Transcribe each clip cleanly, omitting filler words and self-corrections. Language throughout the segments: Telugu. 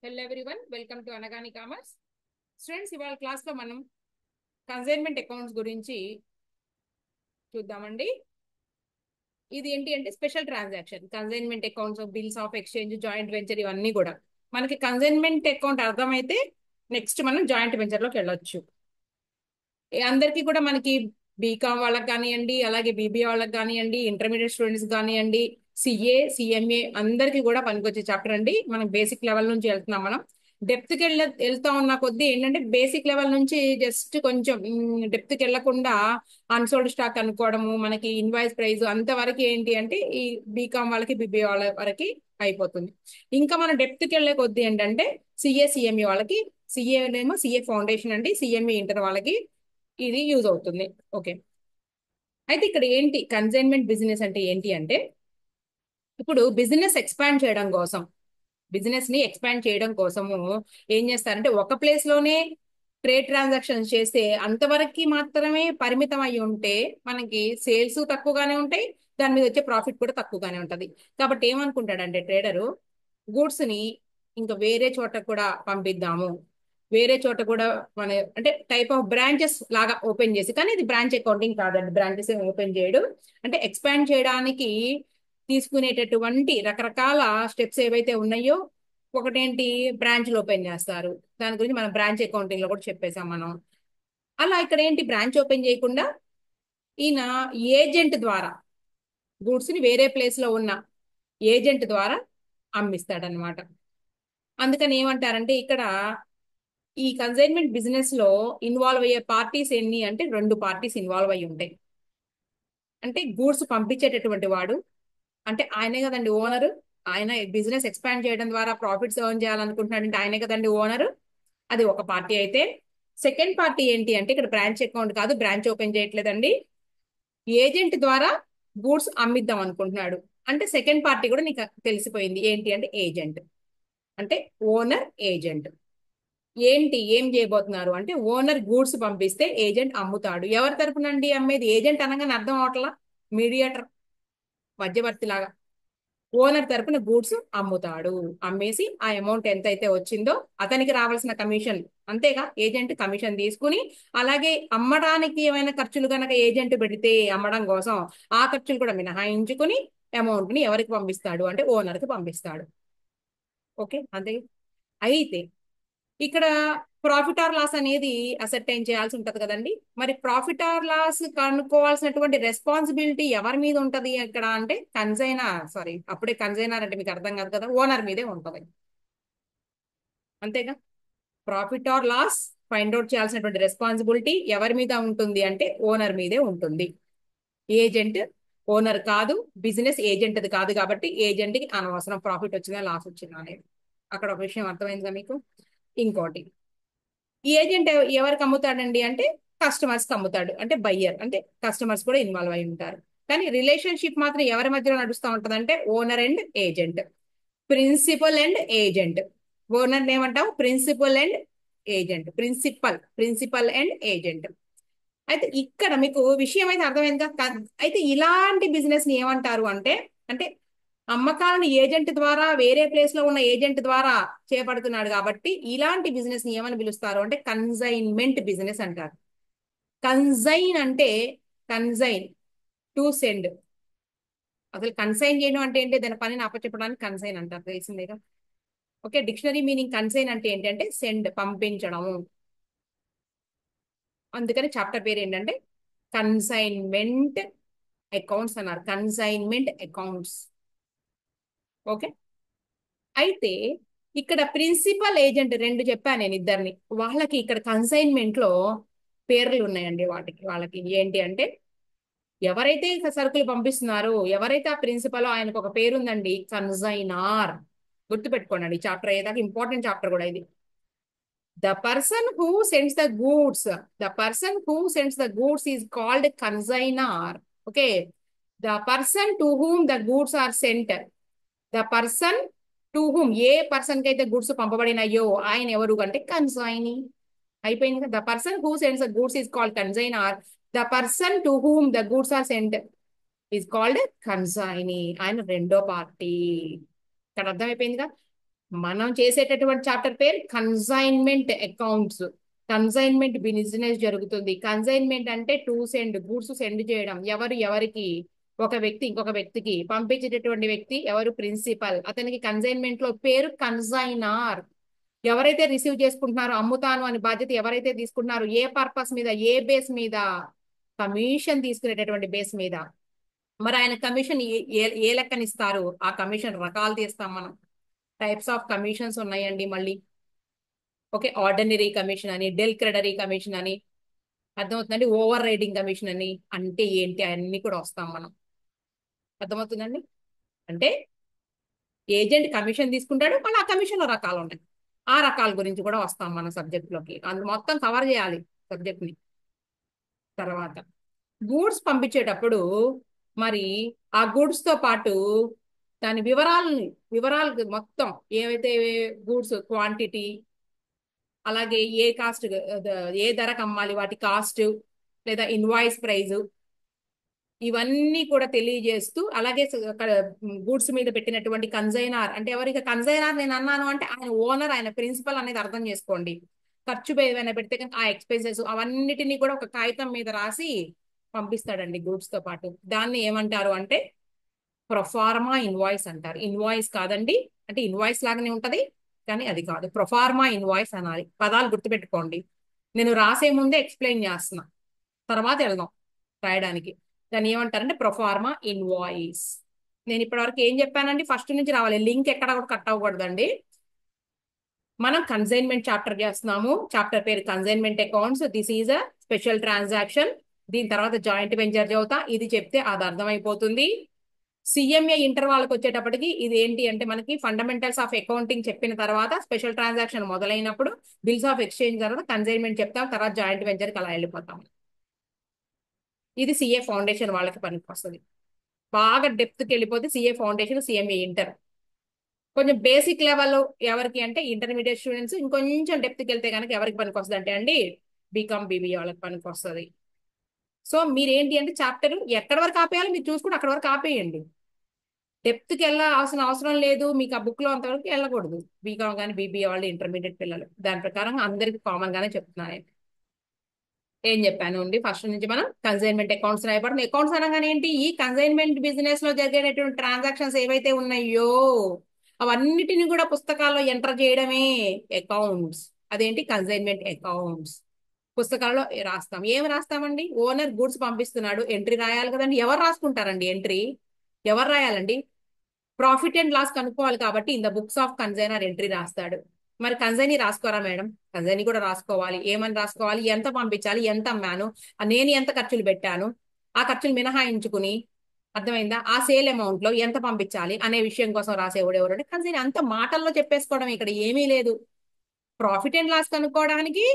Hello everyone, welcome to Anagani commerce. Students, ఇవాళ క్లాస్లో మనం కన్సైన్మెంట్ అకౌంట్స్ గురించి చూద్దామండి. ఇది ఏంటి అంటే special transaction. Consignment accounts, bills of exchange, joint venture ఇవన్నీ కూడా మనకి కన్సైన్మెంట్ అకౌంట్ అర్థమైతే నెక్స్ట్ మనం జాయింట్ వెంచర్లోకి వెళ్ళొచ్చు. అందరికీ కూడా మనకి బీకామ్ వాళ్ళకి కానివ్వండి, అలాగే బీబీఏ వాళ్ళకి కానివ్వండి, ఇంటర్మీడియట్ స్టూడెంట్స్ కానివ్వండి, సిఏ సిఎంఏ అందరికీ కూడా పనికొచ్చే చాప్టర్ అండి. మనం బేసిక్ లెవెల్ నుంచి వెళ్తున్నాం. మనం డెప్త్కి వెళ్తా ఉన్న కొద్దీ ఏంటంటే బేసిక్ లెవెల్ నుంచి జస్ట్ కొంచెం డెప్త్కి వెళ్లకుండా అన్సోల్డ్ స్టాక్ అనుకోవడము, మనకి ఇన్వాయిస్ ప్రైస్ అంతవరకు ఏంటి అంటే ఈ బీకామ్ వాళ్ళకి బీబీఏ వాళ్ళ వరకు అయిపోతుంది. ఇంకా మనం డెప్త్కి వెళ్ళే కొద్దీ ఏంటంటే సిఏ సిఎంఏ వాళ్ళకి, సిఏ ఏమో సిఏ ఫౌండేషన్ అండి, సిఎంఏ ఇంటర్ వాళ్ళకి ఇది యూజ్ అవుతుంది. ఓకే, అయితే ఇక్కడ ఏంటి కన్సైన్మెంట్ బిజినెస్ అంటే ఏంటి అంటే, ఇప్పుడు బిజినెస్ ఎక్స్పాండ్ చేయడం కోసం, బిజినెస్ ని ఎక్స్పాండ్ చేయడం కోసము ఏం చేస్తారంటే ఒక ప్లేస్ లోనే ట్రేడ్ ట్రాన్సాక్షన్స్ చేస్తే అంతవరకు మాత్రమే పరిమితం అయి ఉంటే మనకి సేల్స్ తక్కువగానే ఉంటాయి, దాని మీద వచ్చే ప్రాఫిట్ కూడా తక్కువగానే ఉంటది. కాబట్టి ఏమనుకుంటాడంటే ట్రేడరు, గూడ్స్ ని ఇంకా వేరే చోట కూడా పంపిద్దాము, వేరే చోట కూడా మన అంటే టైప్ ఆఫ్ బ్రాంచెస్ లాగా ఓపెన్ చేసి, కానీ ఇది బ్రాంచ్ అకౌంటింగ్ కాదండి, బ్రాంచెస్ ఓపెన్ చేయడం అంటే ఎక్స్పాండ్ చేయడానికి తీసుకునేటటువంటి రకరకాల స్టెప్స్ ఏవైతే ఉన్నాయో ఒకటేంటి బ్రాంచ్లు ఓపెన్ చేస్తారు. దాని గురించి మనం బ్రాంచ్ అకౌంటింగ్ లో కూడా చెప్పేసాం మనం. అలా ఇక్కడ ఏంటి బ్రాంచ్ ఓపెన్ చేయకుండా ఈయన ఏజెంట్ ద్వారా గూడ్స్ ని వేరే ప్లేస్ లో ఉన్న ఏజెంట్ ద్వారా అమ్మిస్తాడనమాట. అందుకని ఏమంటారంటే ఇక్కడ ఈ కన్సైన్మెంట్ బిజినెస్ లో ఇన్వాల్వ్ అయ్యే పార్టీస్ ఎన్ని అంటే 2 పార్టీస్ ఇన్వాల్వ్ అయ్యి ఉంటాయి. అంటే గూడ్స్ పంపించేటటువంటి వాడు, అంటే ఆయనే కదండి ఓనర్. ఆయన బిజినెస్ ఎక్స్పాండ్ చేయడం ద్వారా ప్రాఫిట్స్ ఎర్న్ చేయాలనుకుంటున్నాడు అంటే ఆయనే కదండి ఓనర్. అది ఒక పార్టీ అయితే, సెకండ్ పార్టీ ఏంటి అంటే ఇక్కడ బ్రాంచ్ అకౌంట్ కాదు, బ్రాంచ్ ఓపెన్ చేయట్లేదండి, ఏజెంట్ ద్వారా గూడ్స్ అమ్మిద్దాం అనుకుంటున్నాడు. అంటే సెకండ్ పార్టీ కూడా నీకు తెలిసిపోయింది ఏంటి అంటే ఏజెంట్, అంటే ఓనర్ ఏజెంట్. ఏంటి ఏం చేయబోతున్నారు అంటే ఓనర్ గూడ్స్ పంపిస్తే ఏజెంట్ అమ్ముతాడు. ఎవరి తరపునండి అమ్మేది? ఏజెంట్ అనగానే అర్థం అవట్లా, మీడియేటర్, మధ్యవర్తి లాగా. ఓనర్ తరపున గూడ్స్ అమ్ముతాడు, అమ్మేసి ఆ అమౌంట్ ఎంతైతే వచ్చిందో అతనికి రావాల్సిన కమిషన్, అంతేగా ఏజెంట్ కమిషన్ తీసుకుని, అలాగే అమ్మడానికి ఏమైనా ఖర్చులు కనుక ఏజెంట్ పెడితే అమ్మడం కోసం ఆ ఖర్చులు కూడా మినహాయించుకుని అమౌంట్ ని ఎవరికి పంపిస్తాడు అంటే ఓనర్ కి పంపిస్తాడు. ఓకే, అంతే. అయితే ఇక్కడ ప్రాఫిట్ ఆర్ లాస్ అనేది అసర్టైన్ చేయాల్సి ఉంటది కదండి. మరి ప్రాఫిట్ ఆర్ లాస్ కనుక్కోవాల్సినటువంటి రెస్పాన్సిబిలిటీ ఎవరి మీద ఉంటది ఇక్కడ అంటే సారీ, అప్పుడే కన్సైనర్ అంటే మీకు అర్థం కాదు కదా, ఓనర్ మీదే ఉంటది, అంతేగా. Profit are loss find out చేయాల్సినటువంటి రెస్పాన్సిబిలిటీ ఎవరి మీద ఉంటుంది అంటే ఓనర్ మీదే ఉంటుంది. ఏజెంట్ ఓనర్ కాదు, బిజినెస్ ఏజెంట్ అది కాదు, కాబట్టి ఏజెంట్ కి అనవసరం ప్రాఫిట్ వచ్చినా లాస్ వచ్చినా అనేది. అక్కడ ఒక విషయం అర్థమైందిగా మీకు. ఇంకోటి, ఈ ఏజెంట్ ఎవరికి అమ్ముతాడండి అంటే కస్టమర్స్ కి అమ్ముతాడు, అంటే బయ్యర్, అంటే కస్టమర్స్ కూడా ఇన్వాల్వ్ అయి ఉంటారు. కానీ రిలేషన్షిప్ మాత్రం ఎవరి మధ్యలో నడుస్తూ ఉంటది అంటే owner and agent, principal and agent. Owner ఏమంటాం? Principal and agent, principal and agent. అయితే ఇక్కడ మీకు విషయం అయితే అర్థమైందిగా. అయితే ఇలాంటి బిజినెస్ ని ఏమంటారు అంటే, అంటే అమ్మకాలను ఏజెంట్ ద్వారా వేరే ప్లేస్ లో ఉన్న ఏజెంట్ ద్వారా చేపడుతున్నాడు కాబట్టి ఇలాంటి బిజినెస్ ని ఏమని పిలుస్తారు అంటే కన్సైన్మెంట్ బిజినెస్ అంటారు. కన్సైన్ అంటే కన్సైన్, టు సెండ్. అసలు కన్సైన్ చేయడం అంటే ఏంటి, దాని పనిని అప్పచెప్పడానికి కన్సైన్ అంటారు, తెలిసిందేగా. ఓకే, డిక్షనరీ మీనింగ్ కన్సైన్ అంటే ఏంటంటే సెండ్, పంపించడము. అందుకని చాప్టర్ పేరు ఏంటంటే కన్సైన్మెంట్ అకౌంట్స్ అన్నారు, కన్సైన్మెంట్ అకౌంట్స్. ఓకే, అయితే ఇక్కడ ప్రిన్సిపల్ ఏజెంట్ రెండు చెప్పాను నేను, ఇద్దరిని. వాళ్ళకి ఇక్కడ కన్సైన్మెంట్ లో పేర్లు ఉన్నాయండి. వాళ్ళకి ఏంటి అంటే ఎవరైతే సరుకులు పంపిస్తున్నారో, ఎవరైతే ఆ ప్రిన్సిపల్ ఆయనకు ఒక పేరు ఉందండి, కన్సైనార్. గుర్తుపెట్టుకోండి, చాప్టర్ అయ్యేదాకా ఇంపార్టెంట్ చాప్టర్ కూడా ఇది. The person who sends the goods, the person who sends the goods is called consignor. Okay. The person to whom the goods are sent. The person to whom, A person కి అయితే గుడ్స్ పంపబడినాయో ఆయన ఎవరు అంటే కన్సైనీ. అయిపోయింది కదా. The person who sends the goods is called consignor. The person to whom the goods are sent is called consignee. ఆయన రెండో పార్టీ. ఇక్కడ అర్థమైపోయిందిగా. మనం చేసేటటువంటి చాప్టర్ పేరు కన్సైన్మెంట్ అకౌంట్స్. కన్సైన్మెంట్ బిజినెస్ జరుగుతుంది. కన్సైన్మెంట్ అంటే టూస్ అండ్ గూడ్స్ సెండ్ చేయడం. ఎవరు ఎవరికి, ఒక వ్యక్తి ఇంకొక వ్యక్తికి పంపించేటటువంటి వ్యక్తి ఎవరు, ప్రిన్సిపల్. అతనికి కన్సైన్మెంట్ లో పేరు కన్సైనర్. ఎవరైతే రిసీవ్ చేసుకుంటున్నారో, అమ్ముతాను అని బాధ్యత ఎవరైతే తీసుకుంటున్నారో, ఏ పర్పస్ మీద, ఏ బేస్ మీద, కమిషన్ తీసుకునేటటువంటి బేస్ మీద. మరి ఆయన కమిషన్ ఏ లెక్కనిస్తారు, ఆ కమిషన్ రకాలు తీస్తాం మనం. టైప్స్ ఆఫ్ కమిషన్స్ ఉన్నాయండి మళ్ళీ. ఓకే, ఆర్డినరీ కమిషన్ అని, డెల్ క్రెడరీ కమిషన్ అని, అర్థమవుతుందండి, ఓవర్ రైడింగ్ కమిషన్ అని. అంటే ఏంటి అన్ని కూడా వస్తాం మనం. అర్థమవుతుందండి. అంటే ఏజెంట్ కమిషన్ తీసుకుంటాడు, మళ్ళీ ఆ కమిషన్ లో రకాలు ఉన్నాయి. ఆ రకాల గురించి కూడా వస్తాం మన సబ్జెక్ట్ లోకి. అందు మొత్తం కవర్ చేయాలి సబ్జెక్ట్ ని. తర్వాత గూడ్స్ పంపించేటప్పుడు మరి ఆ గూడ్స్ తో పాటు దాని వివరాలు మొత్తం, ఏవైతే గూడ్స్ క్వాంటిటీ, అలాగే ఏ కాస్ట్, ఏ ధరకు అమ్మాలి, వాటి కాస్ట్, లేదా ఇన్వాయిస్ ప్రైజ్, ఇవన్నీ కూడా తెలియజేస్తూ, అలాగే అక్కడ గూడ్స్ మీద పెట్టినటువంటి కన్సైనర్ అంటే ఎవరికి కన్సైనర్ నేను అన్నాను అంటే ఆయన ఓనర్, ఆయన ప్రిన్సిపల్ అనేది అర్థం చేసుకోండి. ఖర్చు ఏదైనా పెడితే కనుక ఆ ఎక్స్పెన్సెస్ అవన్నిటినీ కూడా ఒక కాగితం మీద రాసి పంపిస్తాడండి గూడ్స్ తో పాటు. దాన్ని ఏమంటారు అంటే ప్రొఫార్మా ఇన్వాయిస్ అంటారు. ఇన్వాయిస్ కాదండి, అంటే ఇన్వాయిస్ లాగానే ఉంటది కానీ అది కాదు. ప్రొఫార్మా ఇన్వాయిస్ అనాలి. పదాలు గుర్తుపెట్టుకోండి. నేను రాసే ముందే ఎక్స్ప్లెయిన్ చేస్తున్నా, తర్వాత వెళ్దాం రాయడానికి. దాన్ని ఏమంటారంటే ప్రొఫార్మా ఇన్వాయిస్. నేను ఇప్పటివరకు ఏం చెప్పానండి, ఫస్ట్ నుంచి రావాలి, లింక్ ఎక్కడ కూడా కట్ అవ్వకూడదండి. మనం కన్సైన్మెంట్ చాప్టర్ చేస్తున్నాము. చాప్టర్ పేరు consignment accounts. This is a special transaction. దీని తర్వాత జాయింట్ వెంచర్ చదువుతా. ఇది చెప్తే అది అర్థమైపోతుంది. సిఎంఏ ఇంటర్ వాళ్ళకి వచ్చేటప్పటికి ఇది ఏంటి అంటే మనకి ఫండమెంటల్స్ ఆఫ్ అకౌంటింగ్ చెప్పిన తర్వాత స్పెషల్ ట్రాన్సాక్షన్ మొదలైనప్పుడు బిల్స్ ఆఫ్ ఎక్స్చేంజ్ తర్వాత కన్సైన్మెంట్ చెప్తాం, తర్వాత జాయింట్ వెంచర్కి అలా వెళ్ళిపోతాం. ఇది సిఏ ఫౌండేషన్ వాళ్ళకి పనికి వస్తుంది. బాగా డెప్త్కి వెళ్ళిపోతే సిఏ ఫౌండేషన్, సిఎంఏ ఇంటర్. కొంచెం బేసిక్ లెవెల్ ఎవరికి అంటే ఇంటర్మీడియట్ స్టూడెంట్స్. ఇంకొంచెం డెప్త్కి వెళ్తే కనుక ఎవరికి పనికి వస్తుంది అంటే అండి బీకామ్ బీబీఏ వాళ్ళకి పనికి వస్తుంది. సో మీరేంటి అంటే చాప్టర్ ఎక్కడి వరకు ఆపేయాలో మీరు చూసుకుని అక్కడ వరకు ఆపేయండి. డెప్త్కి వెళ్ళాల్సిన అవసరం లేదు. మీకు ఆ బుక్ లో అంతవరకు వెళ్ళకూడదు. బీకామ్ కానీ బీబీఏ వాళ్ళు, ఇంటర్మీడియట్ పిల్లలు. దాని ప్రకారం అందరికి కామన్ గానే చెప్తున్నాను. ఏం చెప్పాను అండి, ఫస్ట్ నుంచి మనం కన్సైన్మెంట్ అకౌంట్స్ రాయబడుతుంది. అకౌంట్స్ అనగానే ఏంటి, ఈ కన్సైన్మెంట్ బిజినెస్ లో జరిగేటటువంటి ట్రాన్సాక్షన్స్ ఏవైతే ఉన్నాయో అవన్నిటిని కూడా పుస్తకాల్లో ఎంటర్ చేయడమే అకౌంట్స్. అదేంటి, కన్సైన్మెంట్ అకౌంట్స్. పుస్తకాల్లో రాస్తాం. ఏం రాస్తామండి, ఓనర్ గూడ్స్ పంపిస్తున్నాడు, ఎంట్రీ రాయాలి కదండి. ఎవరు రాసుకుంటారండి ఎంట్రీ, ఎవరు రాయాలండి? ప్రాఫిట్ అండ్ లాస్ కనుక్కోవాలి కాబట్టి in the books of consignor entry రాస్తాడు. మరి కన్సైనీ రాసుకోరా మేడం? కన్సైనీ కూడా రాసుకోవాలి. ఏమని రాసుకోవాలి, ఎంత పంపించాలి, ఎంత అమ్మాను, నేను ఎంత ఖర్చులు పెట్టాను, ఆ ఖర్చులు మినహాయించుకుని, అర్థమైందా, ఆ సేల్ అమౌంట్ లో ఎంత పంపించాలి అనే విషయం కోసం రాసేవాడు ఎవరు అంటే కన్సైనీ. అంత మాటల్లో చెప్పేసుకోవడం, ఇక్కడ ఏమీ లేదు. ప్రాఫిట్ అండ్ లాస్ కనుక్కోవడానికి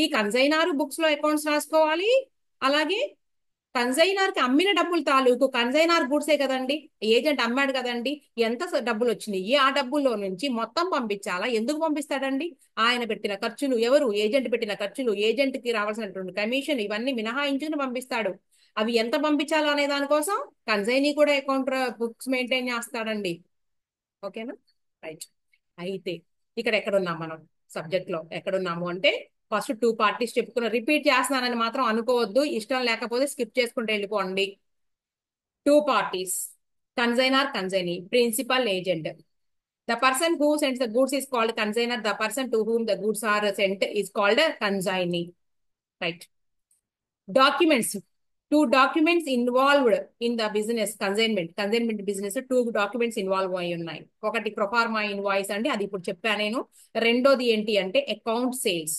ఈ కన్సైనర్ బుక్స్ లో అకౌంట్స్ రాసుకోవాలి. అలాగే కన్సైనర్ కి అమ్మిన డబ్బులు తాలూకు, కన్సైనర్ గూడ్సే కదండి, ఏజెంట్ అమ్మాడు కదండి, ఎంత డబ్బులు వచ్చినాయి, ఆ డబ్బుల్లో నుంచి మొత్తం పంపించాలా? ఎందుకు పంపిస్తాడండి? ఆయన పెట్టిన ఖర్చులు, ఎవరు, ఏజెంట్ పెట్టిన ఖర్చులు, ఏజెంట్ కి రావాల్సినటువంటి కమిషన్, ఇవన్నీ మినహాయించుకుని పంపిస్తాడు. అవి ఎంత పంపించాలో అనే దానికోసం కన్సైనీ కూడా అకౌంట్ బుక్స్ మెయింటైన్ చేస్తాడండి. ఓకేనా, రైట్. అయితే ఇక్కడ ఎక్కడున్నాం మనం సబ్జెక్ట్ లో, ఎక్కడున్నాము అంటే ఫస్ట్ టూ పార్టీస్ చెప్పుకున్న, రిపీట్ చేస్తున్నానని మాత్రం అనుకోవద్దు. ఇష్టం లేకపోతే స్కిప్ చేసుకుంటూ వెళ్ళిపోండి. Two parties, consignor, consignee, principal, agent. The person who sends the goods is called consignor. The person to whom the goods are sent is called a consignee. Right. Documents. Two documents involved in the business consignment business. Two documents involved అయి ఉన్నాయి. ఒకటి ప్రొఫార్మా ఇన్వాయిస్ అండి, అది ఇప్పుడు చెప్పాను నేను. రెండోది ఏంటి అంటే అకౌంట్ సేల్స్.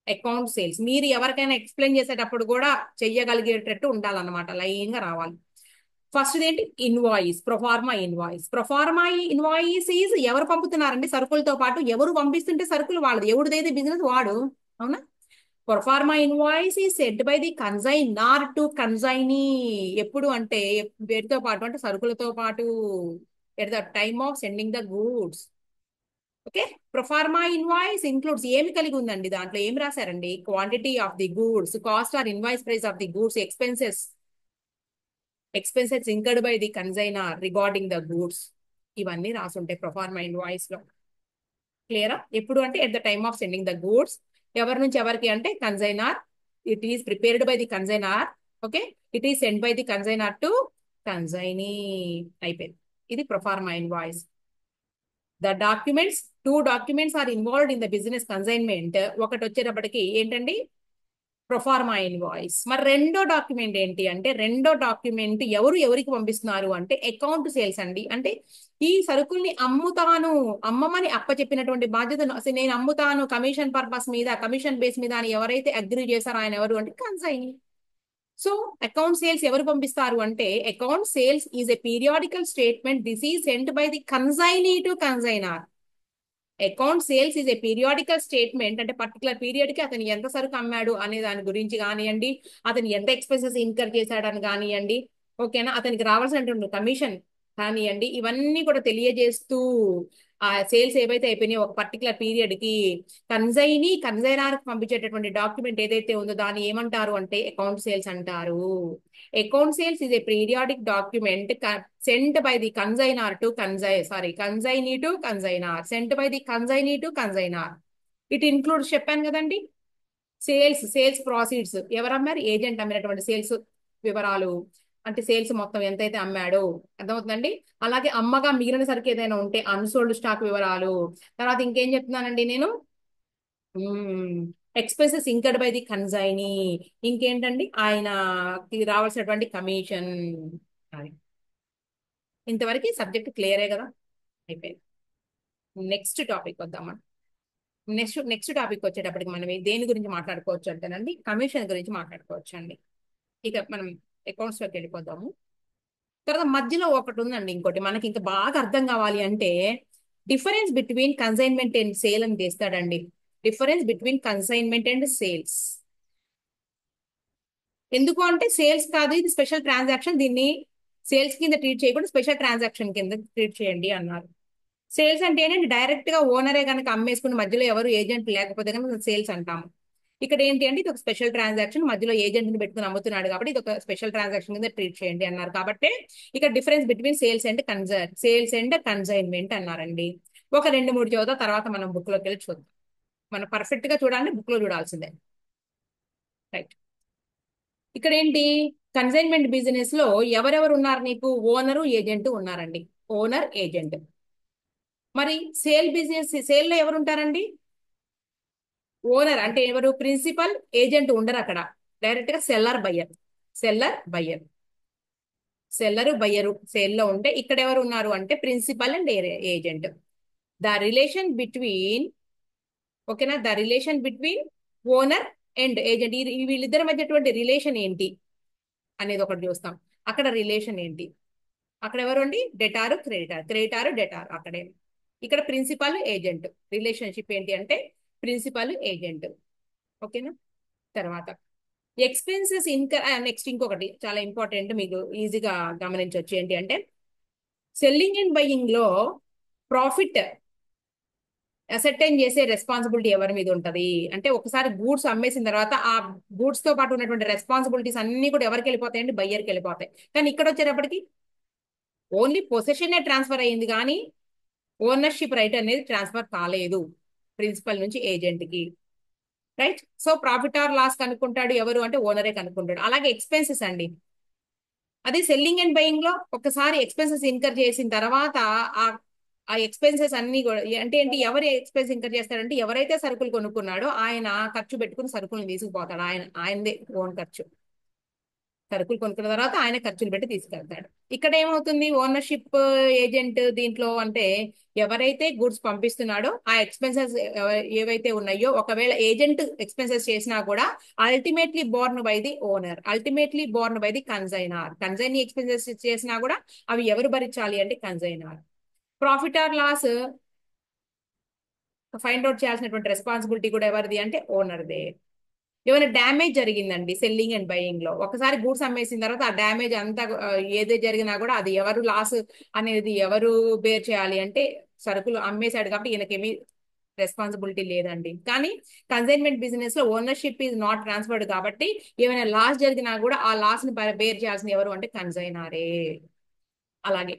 అకౌంట్ సేల్స్ మీరు ఎవరికైనా ఎక్స్ప్లెయిన్ చేసేటప్పుడు కూడా చెయ్యగలిగేటట్టు ఉండాలన్నమాట, లైన్ గా రావాలి. ఫస్ట్ ఏంటి, invoice, proforma invoice. Proforma invoice is ఎవరు పంపుతున్నారండి సరుకులతో పాటు, ఎవరు పంపిస్తుంటే సరుకులు వాళ్ళది, ఎవరిదైతే బిజినెస్ వాడు, అవునా. Proforma invoice is sent by the consignor to consignee. ఎప్పుడు అంటే వేటితో పాటు అంటే సరుకులతో పాటు, at the time of sending the goods. Okay. Proforma invoice includes ఏమి కలిగి ఉందండి, దాంట్లో ఏం రాశారండి, quantity of the goods, cost or invoice price of the goods, expenses incurred by the consignor regarding the goods. ఇవన్నీ రాసుంటాయి ప్రొఫార్మా ఇన్వాయిస్ లో. క్లియరా? ఎప్పుడు అంటే at the time of sending the goods. ఎవరి నుంచి ఎవరికి అంటే consignor. It is prepared by the consignor. Okay. It is send by the consignor to consignee. అయిపోయింది. ఇది proforma invoice. The documents, 2 documents are involved in the business consignment. ఒకటి వచ్చేటప్పటికి ఏంటండి? Proforma invoice. మరి రెండో డాక్యుమెంట్ ఏంటి అంటే, రెండో డాక్యుమెంట్ ఎవరు ఎవరికి పంపిస్తున్నారు అంటే అకౌంట్ సేల్స్ అండి. అంటే ఈ సరుకుల్ని అమ్మమని అప్పచెప్పినటువంటి బాధ్యతను, అసలు నేను అమ్ముతాను కమిషన్ పర్పస్ మీద, కమిషన్ బేస్ మీద అని ఎవరైతే అగ్రి చేస్తారో ఆయన ఎవరు అంటే కన్సైనీ. సో అకౌంట్ సేల్స్ ఎవరు పంపిస్తారు అంటే, account sales is a periodical statement. This is sent by the consignee to consignor. Account sales is a periodical statement. అంటే పర్టికులర్ పీరియడ్ కి అతను ఎంత సరుకు అమ్మాడు అనే దాని గురించి కానివ్వండి, అతను ఎంత ఎక్స్పెన్సెస్ ఇన్కర్ చేశాడని కానివ్వండి, ఓకేనా, అతనికి రావాల్సినటువంటి కమిషన్ కానివ్వండి, ఇవన్నీ కూడా తెలియజేస్తూ ఆ సేల్స్ ఏవైతే అయిపోయినాయో ఒక పర్టికులర్ పీరియడ్ కి కన్సైనర్ పంపించేటటువంటి డాక్యుమెంట్ ఏదైతే ఉందో దాన్ని ఏమంటారు అంటే అకౌంట్ సేల్స్ అంటారు. Account sales is a periodic document sent by the consignor to consignee to consignor, sent by the consignee to consignor. It includes చెప్పాను కదండి. సేల్స్ ప్రాసీడ్స్ ఎవరు అమ్మారు? ఏజెంట్ అమ్మినటువంటి సేల్స్ వివరాలు. అంటే సేల్స్ మొత్తం ఎంతైతే అమ్మాడో అర్థమవుతుందండి. అలాగే అమ్మగా మిగిలిన సరుకు ఏదైనా ఉంటే అన్సోల్డ్ స్టాక్ వివరాలు. తర్వాత ఇంకేం చెప్తున్నానండి నేను? Expenses incurred by the consignee. ఇంకేంటండి? ఆయనకి రావాల్సినటువంటి కమిషన్. అది ఇంతవరకు సబ్జెక్ట్ క్లియరే కదా? అయిపోయింది. నెక్స్ట్ టాపిక్ వద్దామా? నెక్స్ట్ టాపిక్ వచ్చేటప్పటికి మనం దేని గురించి మాట్లాడుకోవచ్చు అంటేనండి, కమిషన్ గురించి మాట్లాడుకోవచ్చు అండి. ఇక మనం అకౌంట్స్ లోకి వెళ్ళిపోదాము. తర్వాత మధ్యలో ఒకటి ఉందండి, ఇంకోటి మనకి ఇంకా బాగా అర్థం కావాలి అంటే, difference between consignment and sale అని చేస్తాడండి. Difference between consignment and sales. ఎందుకు అంటే సేల్స్ కాదు, ఇది స్పెషల్ ట్రాన్సాక్షన్, దీన్ని సేల్స్ కింద ట్రీట్ చేయకుండా స్పెషల్ ట్రాన్సాక్షన్ కింద ట్రీట్ చేయండి అన్నారు. సేల్స్ అంటే ఏంటంటే డైరెక్ట్ గా ఓనరే కనుక అమ్మేసుకుని మధ్యలో ఎవరు ఏజెంట్ లేకపోతే కనుక సేల్స్ అంటాము. ఇక్కడ ఏంటి అంటే ఇది ఒక స్పెషల్ ట్రాన్సాక్షన్, మధ్యలో ఏజెంట్ ని పెట్టుకుని అమ్ముతున్నాడు కాబట్టి ఇది ఒక స్పెషల్ ట్రాన్సాక్షన్ కింద ట్రీట్ చేయండి అన్నారు. కాబట్టి ఇక్కడ difference between sales and consignment అన్నారండి. ఒక 2-3 చదువుతా, తర్వాత మనం బుక్ లోకి వెళ్ళి చూద్దాం. మనం పర్ఫెక్ట్ గా చూడాలంటే బుక్ లో చూడాల్సిందే. రైట్. ఇక్కడ ఏంటి, కన్సైన్మెంట్ బిజినెస్ లో ఎవరెవరు ఉన్నారు నీకు? ఓనరు, ఏజెంట్ ఉన్నారండి. Owner, agent. మరి సేల్ లో ఎవరు ఉంటారండి? ఓనర్ అంటే ఎవరు? ప్రిన్సిపల్, ఏజెంట్ ఉండరు అక్కడ. డైరెక్ట్ గా seller buyer. Seller buyer sale లో ఉంటే, ఇక్కడ ఎవరు ఉన్నారు అంటే principal and agent. The relation between, ఓకేనా, the relation between owner and agent, వీళ్ళిద్దరి మధ్యటువంటి రిలేషన్ ఏంటి అనేది ఒకటి చూస్తాం. అక్కడ రిలేషన్ ఏంటి? అక్కడ ఎవరు అండి? డెటారు, క్రెడిటారు డెటార్ అక్కడే. ఇక్కడ ప్రిన్సిపల్, ఏజెంట్ రిలేషన్షిప్ ఏంటి అంటే ప్రిన్సిపల్, ఏజెంట్. ఓకేనా. తర్వాత ఎక్స్పెన్సెస్ ఇన్కర్. నెక్స్ట్ ఇంకొకటి చాలా ఇంపార్టెంట్, మీకు ఈజీగా గమనించవచ్చు. ఏంటి అంటే సెల్లింగ్ అండ్ బయింగ్ లో ప్రాఫిట్ అసర్టైన్ చేసే రెస్పాన్సిబిలిటీ ఎవరి మీద ఉంటది అంటే, ఒకసారి గూడ్స్ అమ్మేసిన తర్వాత ఆ గూడ్స్ తో పాటు ఉన్నటువంటి రెస్పాన్సిబిలిటీస్ అన్ని కూడా ఎవరికి వెళ్ళిపోతాయండి? బయ్యర్కి వెళ్ళిపోతాయి. కానీ ఇక్కడ వచ్చేటప్పటికి ఓన్లీ పొసెషన్ ట్రాన్స్ఫర్ అయ్యింది, కానీ ఓనర్షిప్ రైట్ అనేది ట్రాన్స్ఫర్ కాలేదు ప్రిన్సిపల్ నుంచి ఏజెంట్ కి. Right. So profit are loss కనుక్కుంటాడు ఎవరు అంటే ఓనరే కనుక్కుంటాడు. అలాగే ఎక్స్పెన్సెస్ అండి. అదే సెల్లింగ్ అండ్ బయింగ్ లో ఒకసారి ఎక్స్పెన్సెస్ ఇన్కర్ చేసిన తర్వాత ఆ ఆ ఎక్స్పెన్సెస్ అన్ని కూడా అంటే ఏంటి, ఎవరు ఎక్స్పెన్స్ ఇన్కర్ చేస్తాడంటే ఎవరైతే సరుకులు కొనుక్కున్నాడో ఆయన ఖర్చు పెట్టుకుని సరుకులను తీసుకుపోతాడు. ఆయనదే ఓన్ ఖర్చు. సరుకులు కొనుక్కున్న తర్వాత ఆయన ఖర్చులు పెట్టి తీసుకెళ్తాడు. ఇక్కడ ఏమవుతుంది, ఓనర్షిప్ ఏజెంట్ దీంట్లో అంటే ఎవరైతే గుడ్స్ పంపిస్తున్నాడో ఆ ఎక్స్పెన్సెస్ ఏవైతే ఉన్నాయో, ఒకవేళ ఏజెంట్ ఎక్స్పెన్సెస్ చేసినా కూడా ultimately borne by the owner, ultimately borne by the consignor. Consignee expenses చేసినా కూడా అవి ఎవరు భరించాలి అంటే consignor. Profit are loss find out చేయాల్సినటువంటి రెస్పాన్సిబిలిటీ కూడా ఎవరిది అంటే ఓనర్దే. ఏమైనా డ్యామేజ్ జరిగిందండి సెల్లింగ్ అండ్ బయింగ్ లో, ఒకసారి గూడ్స్ అమ్మేసిన తర్వాత ఆ డ్యామేజ్ అంతా ఏదే జరిగినా కూడా అది ఎవరు లాస్ అనేది ఎవరు బేర్ చేయాలి అంటే, సరుకులు అమ్మేశాడు కాబట్టి ఈయనకేమీ రెస్పాన్సిబిలిటీ లేదండి. కానీ కన్సైన్మెంట్ బిజినెస్ లో ఓనర్షిప్ ఈజ్ నాట్ ట్రాన్స్ఫర్డ్ కాబట్టి ఏమైనా లాస్ జరిగినా కూడా ఆ లాస్ ని బేర్ చేయాల్సిన ఎవరు అంటే కన్సైనరే. అలాగే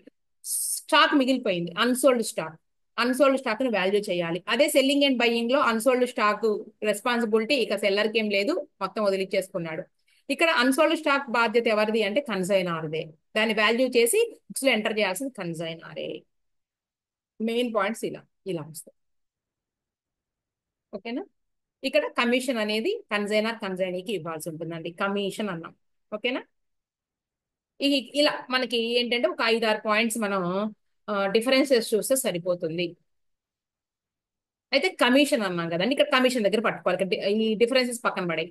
స్టాక్ మిగిలిపోయింది, అన్సోల్డ్ స్టాక్. అన్సోల్డ్ స్టాక్ ని వాల్యూ చేయాలి. అదే సెల్లింగ్ అండ్ బయ్యింగ్ లో అన్సోల్డ్ స్టాక్ రెస్పాన్సిబిలిటీ ఇక సెల్లర్ కి ఏం లేదు, మొత్తం వదిలిచ్చేసుకున్నాడు. ఇక్కడ అన్సోల్డ్ స్టాక్ బాధ్యత ఎవరిది అంటే కన్సైనార్దే. దాన్ని వాల్యూ చేసి బుక్స్ లో ఎంటర్ చేయాల్సింది కన్సైనారే. మెయిన్ పాయింట్స్ ఇలా ఇలా వస్తాయి. ఓకేనా. ఇక్కడ కమిషన్ అనేది కన్సైనర్ కన్సైనీకి ఇవ్వాల్సి ఉంటుందండి, కమిషన్ అన్నాం. ఓకేనా. ఇలా మనకి ఏంటంటే ఒక 5-6 పాయింట్స్ మనం డిఫరెన్సెస్ చూస్తే సరిపోతుంది. అయితే కమిషన్ అన్నాం కదండి, ఇక్కడ కమిషన్ దగ్గర పట్టుకోవాలి. ఈ డిఫరెన్సెస్ పక్కన పడే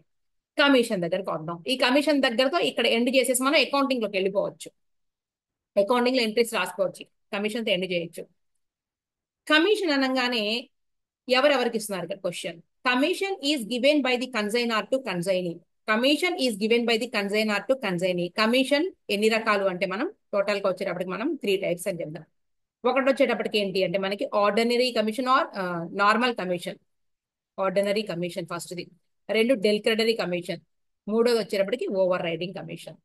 కమిషన్ దగ్గరకు వద్దాం. ఈ కమిషన్ దగ్గరతో ఇక్కడ ఎండ్ చేసేసి మనం అకౌంటింగ్ లోకి వెళ్ళిపోవచ్చు. అకౌంటింగ్ లో ఎంట్రీస్ రాసుకోవచ్చు, కమిషన్ తో ఎండ్ చేయొచ్చు. కమిషన్ అనగానే ఎవరెవరికి ఇస్తున్నారు ఇక్కడ question. Commission is given by the consignor to consignee. Commission is given by the consignor to consignee. Commission ఎన్ని రకాలు అంటే మనం టోటల్ గా వచ్చేటప్పటికి మనం 3 టైప్స్ అని చెప్దాం. ఒకటి వచ్చేటప్పటికి ఏంటి అంటే మనకి ordinary commission or normal commission. Ordinary commission ఫస్ట్ది. 2 డెల్క్రెడరీ కమిషన్. 3వది వచ్చేటప్పటికి overriding commission.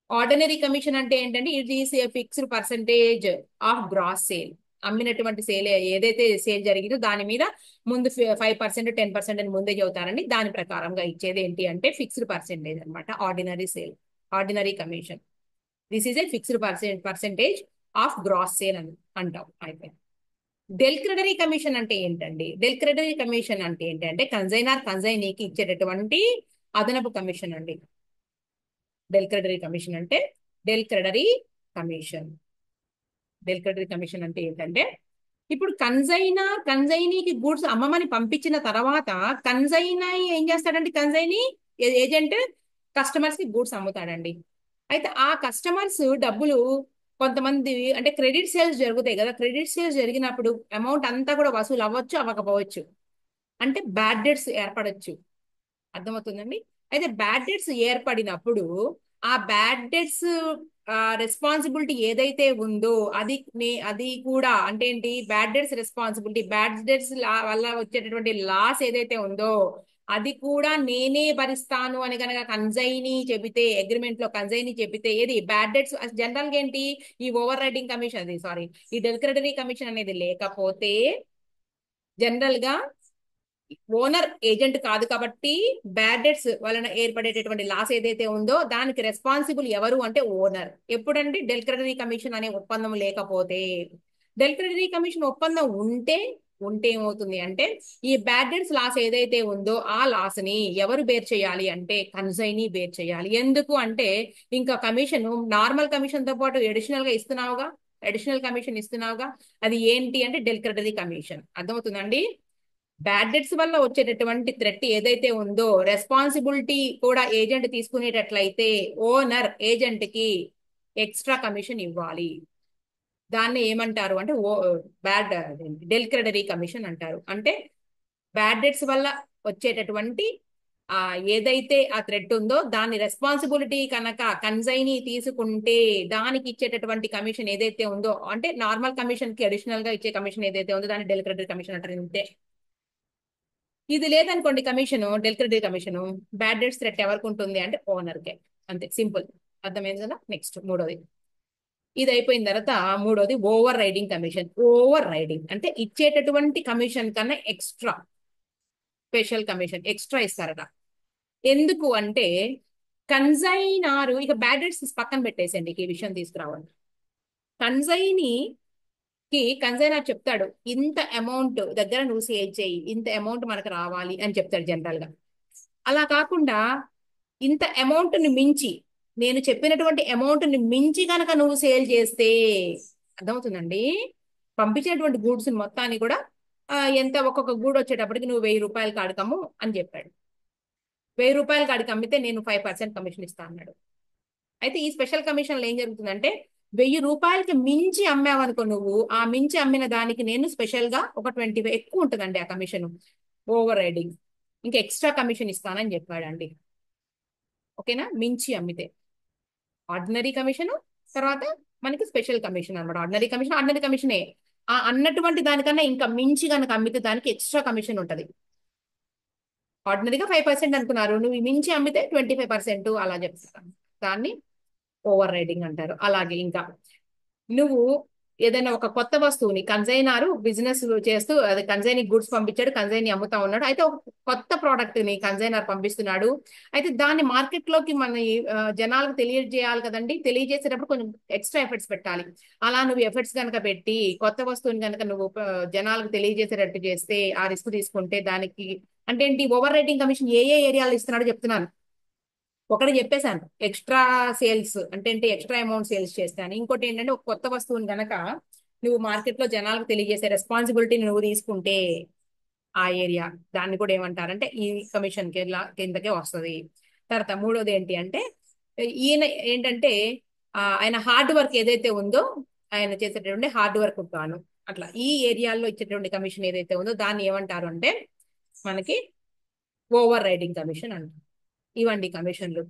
Ordinary commission అంటే ఏంటంటే it is a fixed percentage of gross sale. అమ్మినటువంటి సేల్ ఏదైతే సేల్ జరిగిందో దాని మీద ముందు 5%, 10% అని ముందే చెబుతారండి. దాని ప్రకారంగా ఇచ్చేది ఏంటి అంటే ఫిక్స్డ్ పర్సెంటేజ్ అనమాట. Ordinary sale, ordinary commission. This is a fixed percentage of gross sale అని అంటాం. అయితే డెల్క్రెడరీ కమిషన్ అంటే ఏంటండి? డెల్క్రెడరీ కమిషన్ అంటే ఏంటంటే కన్సైనర్ కన్సైనీకి ఇచ్చేటటువంటి అదనపు కమిషన్ అండి. డెల్క్రెడరీ కమిషన్ అంటే డెల్క్రెడరీ కమిషన్. డెల్క్రెడరీ కమిషన్ అంటే ఏంటంటే ఇప్పుడు కన్సైనీకి గూడ్స్ అమ్మమని పంపించిన తర్వాత కన్సైనా ఏం చేస్తాడండి? కన్సైనీ ఏజెంట్ కస్టమర్స్ కి గూడ్స్ అమ్ముతాడండి. అయితే ఆ కస్టమర్స్ డబ్బులు కొంతమంది అంటే క్రెడిట్ సేల్స్ జరుగుతాయి కదా, క్రెడిట్ సేల్స్ జరిగినప్పుడు అమౌంట్ అంతా కూడా వసూలు అవ్వచ్చు, అవ్వకపోవచ్చు. అంటే బ్యాడ్ డెట్స్ ఏర్పడచ్చు. అర్థమవుతుందండి. అయితే బ్యాడ్ డెట్స్ ఏర్పడినప్పుడు ఆ బ్యాడ్ డెట్స్ రెస్పాన్సిబిలిటీ ఏదైతే ఉందో అది కూడా అంటే ఏంటి, bad debts responsibility, bad debts వల్ల వచ్చేటటువంటి లాస్ ఏదైతే ఉందో అది కూడా నేనే భరిస్తాను అని కనుక కన్సైనీ చెబితే, అగ్రిమెంట్ లో కన్సైనీ చెబితే ఏది బ్యాడ్ డెట్స్ జనరల్ గా ఏంటి ఈ ఓవర్ రైడింగ్ కమిషన్ అది సారీ ఈ డెల్క్రెడరీ కమిషన్ అనేది లేకపోతే జనరల్ గా ఓనర్ ఏజెంట్ కాదు కాబట్టి బ్యాడ్ డెట్స్ వలన ఏర్పడేటటువంటి లాస్ ఏదైతే ఉందో దానికి రెస్పాన్సిబుల్ ఎవరు అంటే ఓనర్. ఎప్పుడంటే డెల్క్రెడరీ కమిషన్ అనే ఒప్పందం లేకపోతే. డెల్క్రెడరీ కమిషన్ ఒప్పందం ఉంటే ఏమవుతుంది అంటే ఈ బ్యాడ్ డెట్స్ లాస్ ఏదైతే ఉందో ఆ లాస్ ని ఎవరు బేర్ చేయాలి అంటే కన్సైనీ బేర్ చేయాలి. ఎందుకు అంటే ఇంకా కమిషన్ నార్మల్ కమిషన్ తో పాటు అడిషనల్ గా ఇస్తున్నావుగా, అడిషనల్ కమిషన్ ఇస్తున్నావుగా, అది ఏంటి అంటే డెల్క్రెడరీ కమిషన్. అర్థమవుతుందండి. బ్యాడ్ డెట్స్ వల్ల వచ్చేటటువంటి థ్రెట్ ఏదైతే ఉందో రెస్పాన్సిబిలిటీ కూడా ఏజెంట్ తీసుకునేటట్లయితే ఓనర్ ఏజెంట్ కి ఎక్స్ట్రా కమిషన్ ఇవ్వాలి. దాన్ని ఏమంటారు అంటే బ్యాడ్ డెల్క్రెడరీ కమిషన్ అంటారు. అంటే బ్యాడ్ డెట్స్ వల్ల వచ్చేటటువంటి ఏదైతే ఆ థ్రెట్ ఉందో దాని రెస్పాన్సిబిలిటీ కనుక కన్సైనీ తీసుకుంటే దానికి ఇచ్చేటటువంటి కమిషన్ ఏదైతే ఉందో అంటే నార్మల్ కమిషన్ కి అడిషనల్ గా ఇచ్చే కమిషన్ ఏదైతే ఉందో దాన్ని డెల్క్రెడరీ కమిషన్ అంటారు. ఇంతే. ఇది లేదనుకోండి commission, del credere commission, bad debts threat ఎవరికి ఉంటుంది అంటే ఓనర్ కే. అంతే, సింపుల్. అర్థమైంది కదా. నెక్స్ట్ మూడోది. ఇది అయిపోయిన తర్వాత మూడోది overriding commission. Over riding అంటే ఇచ్చేటటువంటి కమిషన్ కన్నా ఎక్స్ట్రా స్పెషల్ కమిషన్ ఎక్స్ట్రా ఇస్తారట. ఎందుకు అంటే కన్సైనారు ఇక బ్యాడ్ డెట్స్ పక్కన పెట్టేసండి, ఈ విషయం తీసుకురావాలి. కన్సైనర్ చెప్తాడు ఇంత అమౌంట్ దగ్గర నువ్వు సేల్ చేయి, ఇంత అమౌంట్ మనకు రావాలి అని చెప్తాడు జనరల్ గా. అలా కాకుండా ఇంత అమౌంట్ ని మించి, నేను చెప్పినటువంటి అమౌంట్ ని మించి కనుక నువ్వు సేల్ చేస్తే, అర్థమవుతుందండి, పంపించినటువంటి గూడ్స్ మొత్తాన్ని కూడా ఎంత ఒక్కొక్క గూడ్ వచ్చేటప్పటికి నువ్వు 1000 రూపాయలు కాడికమ్ము అని చెప్పాడు. 1000 రూపాయలు కాడికి అమ్మితే నేను 5% కమిషన్ ఇస్తా అన్నాడు. అయితే ఈ స్పెషల్ కమిషన్లో ఏం జరుగుతుందంటే 1000 రూపాయలకి మించి అమ్మావనుకో నువ్వు, ఆ మించి అమ్మిన దానికి నేను స్పెషల్ గా ఒక 20 ఎక్కువ ఉంటుందండి ఆ కమిషన్, ఓవర్ రైడింగ్, ఇంకా ఎక్స్ట్రా కమిషన్ ఇస్తానని చెప్పాడండి. ఓకేనా. మించి అమ్మితే ఆర్డినరీ కమిషన్, తర్వాత మనకి స్పెషల్ కమిషన్ అనమాట. ఆర్డినరీ కమిషనే అన్నటువంటి దానికన్నా ఇంకా మించి కనుక అమ్మితే దానికి ఎక్స్ట్రా కమిషన్ ఉంటుంది. ఆర్డినరీగా 5% అనుకున్నారు, నువ్వు మించి అమ్మితే 25% అలా చెప్తారు. దాన్ని ఓవర్ రైడింగ్ అంటారు. అలాగే ఇంకా నువ్వు ఏదైనా ఒక కొత్త వస్తువుని కన్సైనర్ బిజినెస్ చేస్తూ అది కన్సైనింగ్ గుడ్స్ పంపించాడు, కన్సైని అమ్ముతా ఉన్నాడు. అయితే ఒక కొత్త ప్రోడక్ట్ ని కన్సైనర్ పంపిస్తున్నాడు. అయితే దాన్ని మార్కెట్ లోకి మన జనాలకు తెలియజేయాలి కదండి. తెలియజేసేటప్పుడు కొంచెం ఎక్స్ట్రా ఎఫర్ట్స్ పెట్టాలి. అలా నువ్వు ఎఫర్ట్స్ కనుక పెట్టి కొత్త వస్తువుని కనుక నువ్వు జనాలకు తెలియజేసేటట్టు చేస్తే, ఆ రిస్క్ తీసుకుంటే దానికి అంటే ఏంటి, ఓవర్ రేటింగ్ కమిషన్ ఏ ఏ ఏరియాలో ఇస్తున్నాడో చెప్తున్నాను. ఒకటి చెప్పేశాను, ఎక్స్ట్రా సేల్స్ అంటే ఏంటి, ఎక్స్ట్రా అమౌంట్ సేల్స్ చేస్తాను. ఇంకోటి ఏంటంటే ఒక కొత్త వస్తువుని గనక నువ్వు మార్కెట్ లో జనాలకు తెలియజేసే రెస్పాన్సిబిలిటీని నువ్వు తీసుకుంటే ఆ ఏరియా, దాన్ని కూడా ఏమంటారంటే ఈ కమిషన్ కిందకే వస్తుంది. తర్వాత మూడోది ఏంటి అంటే ఈయన ఏంటంటే ఆయన హార్డ్ వర్క్ ఏదైతే ఉందో, ఆయన చేసేటటువంటి హార్డ్ వర్క్ గాను అట్లా ఈ ఏరియాల్లో ఇచ్చేటువంటి కమిషన్ ఏదైతే ఉందో దాన్ని ఏమంటారు అంటే మనకి ఓవర్ రైడింగ్ కమిషన్ అంటారు. ఇవ్వండి కమిషన్లు: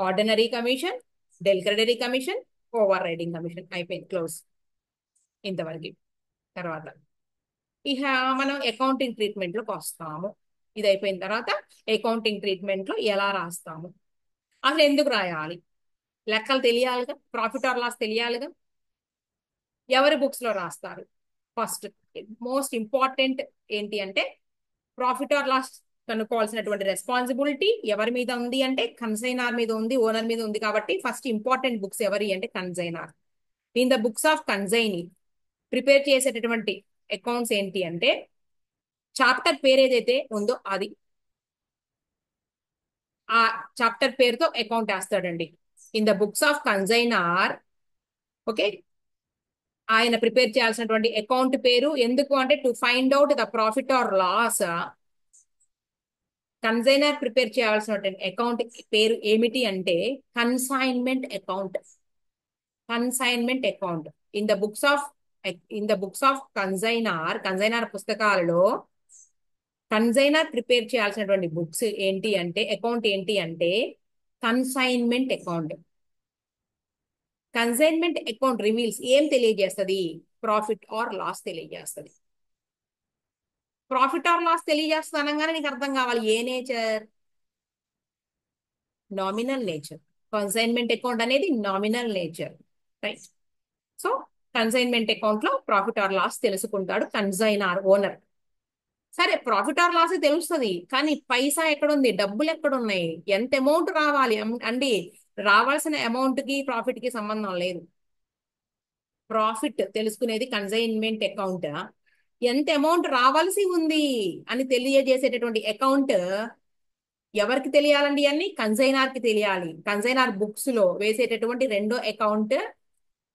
ordinary commission, del credere commission, overriding commission. అయిపోయింది, క్లోజ్ ఇంతవరకు. తర్వాత ఇక మనం అకౌంటింగ్ ట్రీట్మెంట్ లోకి వస్తాము. ఇది అయిపోయిన తర్వాత అకౌంటింగ్ ట్రీట్మెంట్ లో ఎలా రాస్తాము, అసలు ఎందుకు రాయాలి, లెక్కలు తెలియాలిగా, ప్రాఫిట్ ఆర్ లాస్ తెలియాలిగా, ఎవరి బుక్స్ లో రాస్తారు. ఫస్ట్ మోస్ట్ ఇంపార్టెంట్ ఏంటి అంటే ప్రాఫిట్ ఆర్ లాస్ కనుక్కోవాల్సినటువంటి రెస్పాన్సిబిలిటీ ఎవరి మీద ఉంది అంటే కన్సైనార్ మీద ఉంది, ఓనర్ మీద ఉంది. కాబట్టి ఫస్ట్ ఇంపార్టెంట్ బుక్స్ ఎవరి అంటే consignor. In the books of consignee prepare చేసేటటువంటి అకౌంట్స్ ఏంటి అంటే చాప్టర్ పేరు ఏదైతే ఉందో అది, ఆ చాప్టర్ పేరుతో అకౌంట్ వేస్తాడండి. In the books of consignor, okay, ఆయన ప్రిపేర్ చేయాల్సినటువంటి అకౌంట్ పేరు. ఎందుకు అంటే to find out the profit are loss, consignor prepare చేయాల్సినటువంటి అకౌంట్ పేరు ఏమిటి అంటే consignment account. Consignment account in the books of consignor పుస్తకాలలో కన్సైనర్ ప్రిపేర్ చేయాల్సినటువంటి బుక్స్ ఏంటి అంటే అకౌంట్ ఏంటి అంటే consignment account. Consignment account reveals ఏం తెలియజేస్తుంది, ప్రాఫిట్ ఆర్ లాస్ తెలియజేస్తుంది. ప్రాఫిట్ ఆర్ లాస్ తెలియజేస్తుంది అనగానే నీకు అర్థం కావాలి ఏ nature, nominal nature. Consignment account అనేది nominal nature, right. So consignment account లో ప్రాఫిట్ ఆర్ లాస్ తెలుసుకుంటాడు కన్సైనర్ ఓనర్. సరే, ప్రాఫిట్ ఆర్ లాస్ తెలుస్తుంది, కానీ పైసా ఎక్కడుంది, డబ్బులు ఎక్కడున్నాయి, ఎంత అమౌంట్ రావాలి అండి. రావాల్సిన అమౌంట్ కి ప్రాఫిట్ కి సంబంధం లేదు. ప్రాఫిట్ తెలుసుకునేది కన్సైన్మెంట్ అకౌంట్. ఎంత అమౌంట్ రావాల్సి ఉంది అని తెలియజేసేటటువంటి అకౌంట్ ఎవరికి తెలియాలండి, అన్ని కన్సైనర్ కి తెలియాలి. కన్సైనర్ బుక్స్ లో వేసేటటువంటి రెండో అకౌంట్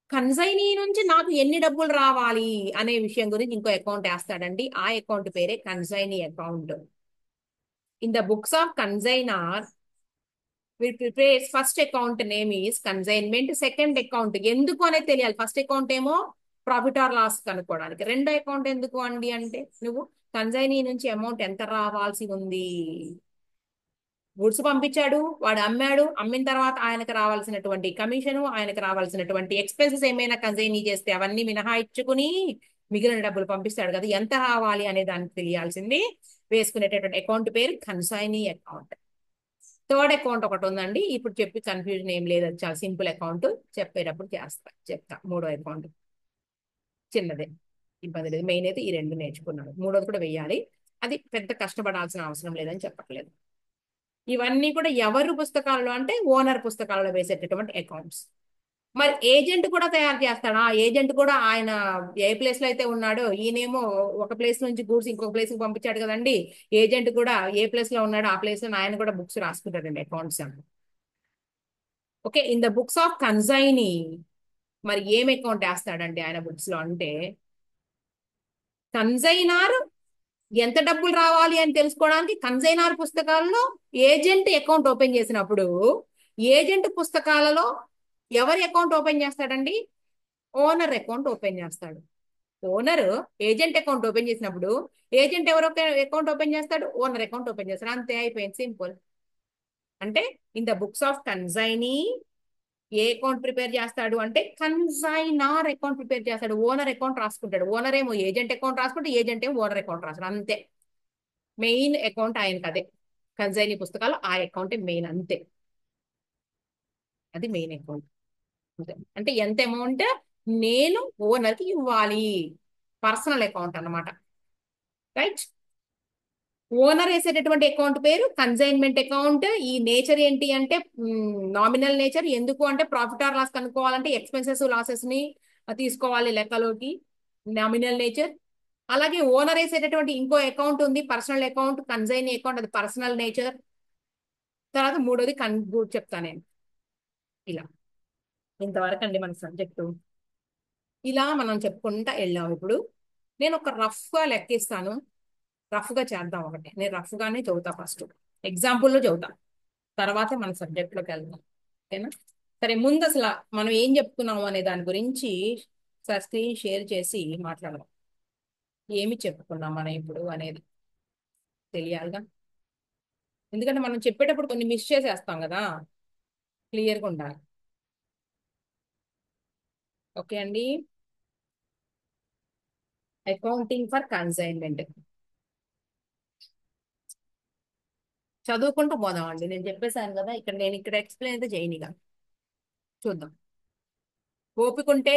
కన్సైనీ నుంచి నాకు ఎన్ని డబ్బులు రావాలి అనే విషయం గురించి ఇంకో అకౌంట్ వేస్తాడండి. ఆ అకౌంట్ పేరే consignee account. In the books of consignor prepares first account name is consignment. Second account ఎందుకు అనేది తెలియాలి. ఫస్ట్ అకౌంట్ ఏమో ప్రాఫిట్ ఆర్ లాస్ కనుక్కోవడానికి, రెండో అకౌంట్ ఎందుకు అండి అంటే నువ్వు కన్సైనీ నుంచి అమౌంట్ ఎంత రావాల్సి ఉంది, గుడ్స్ పంపించాడు, వాడు అమ్మాడు, అమ్మిన తర్వాత ఆయనకు రావాల్సినటువంటి కమిషను, ఆయనకు రావాల్సినటువంటి ఎక్స్పెన్సెస్ ఏమైనా కన్సైనీ చేస్తే అవన్నీ మినహాయించుకుని మిగిలిన డబ్బులు పంపిస్తాడు కదా, ఎంత రావాలి అనే దానికి తెలియాల్సింది వేసుకునేటటువంటి అకౌంట్ పేరు కన్సైనీ అకౌంట్. థర్డ్ అకౌంట్ ఒకటి ఉందండి, ఇప్పుడు చెప్పి కన్ఫ్యూజన్ ఏం లేదు, అది చాలా సింపుల్ అకౌంట్, చెప్పేటప్పుడు చెప్తా. మూడో అకౌంట్ చిన్నదే, ఇబ్బంది లేదు. మెయిన్ అయితే ఈ రెండు నేర్చుకున్నాడు, మూడోది కూడా వెయ్యాలి, అది పెద్ద కష్టపడాల్సిన అవసరం లేదని చెప్పట్లేదు. ఇవన్నీ కూడా ఎవరు పుస్తకాలలో అంటే ఓనర్ పుస్తకాలలో వేసేటటువంటి అకౌంట్స్. మరి ఏజెంట్ కూడా తయారు చేస్తాడు. ఆ ఏజెంట్ కూడా ఆయన ఏ ప్లేస్ లో అయితే ఉన్నాడో, ఈయనేమో ఒక ప్లేస్ నుంచి గూడ్స్ ఇంకొక ప్లేస్ కి పంపించాడు కదండి, ఏజెంట్ కూడా ఏ ప్లేస్ లో ఉన్నాడో ఆ ప్లేస్ లో ఆయన కూడా బుక్స్ రాసుకుంటాడండి, accounts. Okay, in the books of consignee మరి ఏం అకౌంట్ వేస్తాడండి ఆయన బుక్స్ లో అంటే కన్సైనర్ ఎంత డబ్బులు రావాలి అని తెలుసుకోవడానికి కన్సైనర్ పుస్తకాలలో ఏజెంట్ అకౌంట్ ఓపెన్ చేసినప్పుడు ఏజెంట్ పుస్తకాలలో ఎవరి అకౌంట్ ఓపెన్ చేస్తాడండి, ఓనర్ అకౌంట్ ఓపెన్ చేస్తాడు. ఓనర్ ఏజెంట్ అకౌంట్ ఓపెన్ చేసినప్పుడు ఏజెంట్ ఎవరు అకౌంట్ ఓపెన్ చేస్తాడు, ఓనర్ అకౌంట్ ఓపెన్ చేస్తాడు. అంతే, అయిపోయింది, సింపుల్. అంటే in the books of consignee A account prepare చేస్తాడు అంటే కన్సైనర్ అకౌంట్ ప్రిపేర్ చేస్తాడు, ఓనర్ అకౌంట్ రాసుకుంటాడు. ఓనర్ ఏమో ఏజెంట్ అకౌంట్ రాసుకుంటే ఏజెంట్ ఏమో ఓనర్ అకౌంట్ రాస్తాడు, అంతే. మెయిన్ అకౌంట్ ఆయనకి అదే, కన్సైనీ పుస్తకాలు ఆ అకౌంట్ మెయిన్, అంతే. అది మెయిన్ అకౌంట్. అంతే. అంటే ఎంత అమౌంట్ నేను ఓనర్కి ఇవ్వాలి. పర్సనల్ అకౌంట్ అన్నమాట. రైట్. ఓనర్ వేసేటటువంటి అకౌంట్ పేరు కన్సైన్మెంట్ అకౌంట్. ఈ నేచర్ ఏంటి అంటే నామినల్ నేచర్. ఎందుకు అంటే ప్రాఫిట్ ఆర్ లాస్ కనుక్కోవాలంటే ఎక్స్పెన్సెస్ లాసెస్ ని తీసుకోవాలి లెక్కలోకి. Nominal nature. అలాగే ఓనర్ వేసేటటువంటి ఇంకో అకౌంట్ ఉంది, పర్సనల్ అకౌంట్, కన్సైన్ అకౌంట్, అది పర్సనల్ నేచర్. తర్వాత మూడోది చెప్తాను నేను. ఇలా ఇంతవరకు అండి మన సబ్జెక్టు. ఇలా మనం చెప్పుకుంటా వెళ్ళాం. ఇప్పుడు నేను ఒక రఫ్ గా లెక్కిస్తాను. రఫ్ గా చేద్దాం ఒకటి. నేను రఫ్ గానే చదువుతా ఫస్ట్. ఎగ్జాంపుల్లో చదువుతా. తర్వాత మన సబ్జెక్ట్ లోకి వెళ్దాం. ఓకేనా? సరే, ముందు అసలు మనం ఏం చెప్పుకున్నాము అనే దాని గురించి స్క్రీన్ షేర్ చేసి మాట్లాడదాం. ఏమి చెప్పుకున్నాం మనం ఇప్పుడు అనేది తెలియాలిగా. ఎందుకంటే మనం చెప్పేటప్పుడు కొన్ని మిస్ చేసేస్తాం కదా. క్లియర్గా ఉండాలి. ఓకే అండి. అకౌంటింగ్ ఫర్ కన్సైన్మెంట్ చదువుకుంటూ పోదామండి. నేను చెప్పేశాను కదా, నేను ఇక్కడ ఎక్స్ప్లెయిన్ అయితే చేయనిగా. చూద్దాం. ఓపికంటే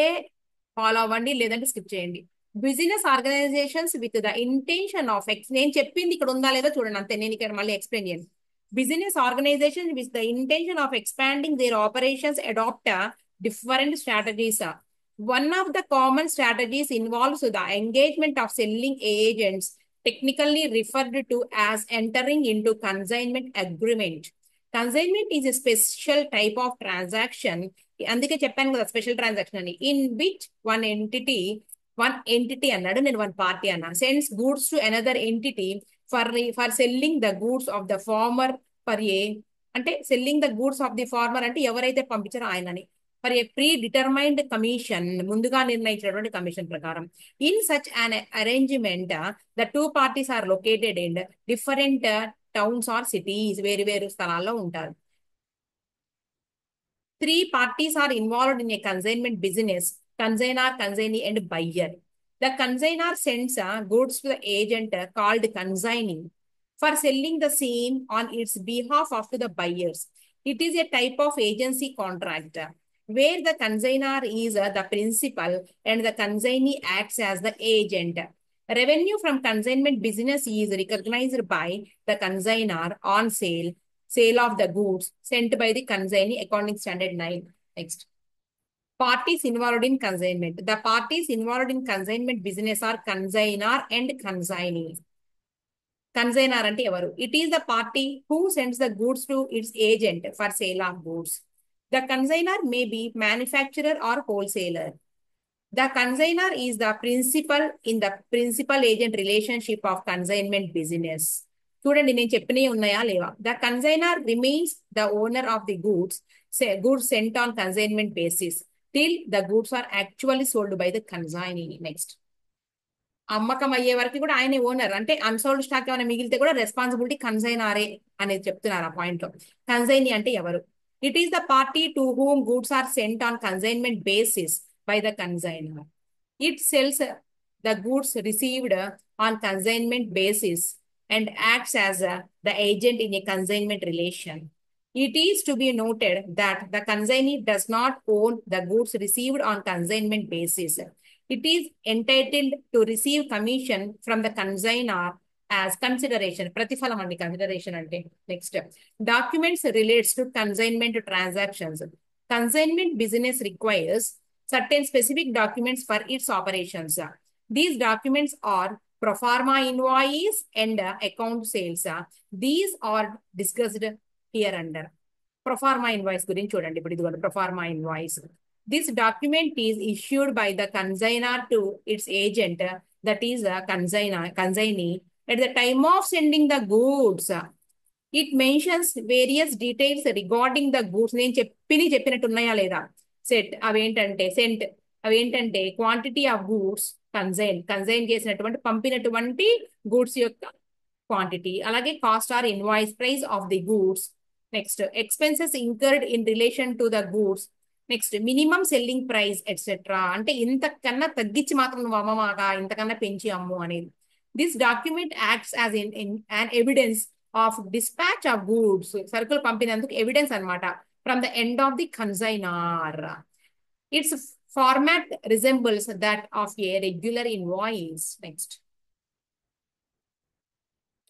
ఫాలో అవ్వండి, లేదంటే స్కిప్ చేయండి. Business organisations with the intention of నేను చెప్పింది ఇక్కడ ఉందా లేదా చూడండి అంతే. నేను ఇక్కడ మళ్ళీ ఎక్స్ప్లెయిన్ చేయండి. Business organisation with the intention of expanding their operations adopt different strategies. One of the common strategies involves the engagement of selling agents, technically referred to as entering into consignment agreement. Consignment is a special type of transaction. అందుకే చెప్పాను కదా స్పెషల్ ట్రాన్సాక్షన్ అని. ఇన్ విచ్ వన్ ఎంటిటీ అన్నాడు, నేను వన్ పార్టీ అన్నా, sends goods to another entity for selling the goods of the former for a అంటే selling the goods of the former అంటే ఎవరైతే పంపించారో ఆయనని, for a predetermined commission, ముందుగా నిర్ణయించినటువంటి కమిషన్ ప్రకారం. In such an arrangement the two parties are located in different towns or cities, వేరు వేరు స్థలాల్లో ఉంటారు. Three parties are involved in a consignment business: consignor, consignee, and buyer. The consignor sends goods to the agent called consignee for selling the same on its behalf of the buyers. It is a type of agency contract where the consignor is the principal and the consignee acts as the agent. Revenue from consignment business is recognized by the consignor on sale of the goods sent by the consignee accounting standard 9. Next. Parties involved in consignment. The parties involved in consignment business are consignor and consignee. Consignor ante evaru? It is the party who sends the goods to its agent for sale of goods. The consignor may be manufacturer or wholesaler. The consignor is the principal in the principal agent relationship of consignment business. చూడండి, నేను చెప్పినవి ఉన్నాయా లేవా? The consignor remains the owner of the goods sent on consignment basis till the goods are actually sold by the consignee. Next. అమ్మకం అయ్యే వరకు కూడా ఆయనే ఓనర్. అంటే అన్సోల్డ్ స్టాక్ ఏమైనా మిగిలితే కూడా రెస్పాన్సిబిలిటీ కన్సైనారే అనేది చెప్తున్నారు ఆ పాయింట్ లో. కన్సైనీ అంటే ఎవరు? It is the party to whom goods are sent on consignment basis by the consignor. It sells the goods received on consignment basis and acts as the agent in a consignment relation. It is to be noted that the consignee does not own the goods received on consignment basis. It is entitled to receive commission from the consignor as consideration. Pratiphalam andi consideration ante. Next. Documents relates to consignment transactions. Consignment business requires certain specific documents for its operations. These documents are pro forma invoice and account sales. These are discussed here under. Pro forma invoice గురించి చూడండి. ఇప్పుడు ఇదిగోండి pro forma invoice. This document is issued by the consignor to its agent, that is consignee, at the time of sending the goods. It mentions various details regarding the goods. నేను చెప్పినట్టు ఉన్నాయా లేదా? అవేంటంటే క్వాంటిటీ ఆఫ్ గూడ్స్ కన్సైన్ చేసినటువంటి పంపినటువంటి గూడ్స్ యొక్క క్వాంటిటీ, అలాగే cost or invoice price of the goods. Next. Expenses incurred in relation to the goods. Next. Minimum selling price etcetera, అంటే ఇంతకన్నా తగ్గించి మాత్రం నువ్వు అమ్మమాగా, ఇంతకన్నా పెంచి అమ్ము అనేది. This document acts as an evidence of dispatch of goods, సరుకులు పంపినందుకు ఎవిడెన్స్ అనమాట, from the end of the consignor. Its Format resembles that of a regular invoice. Next.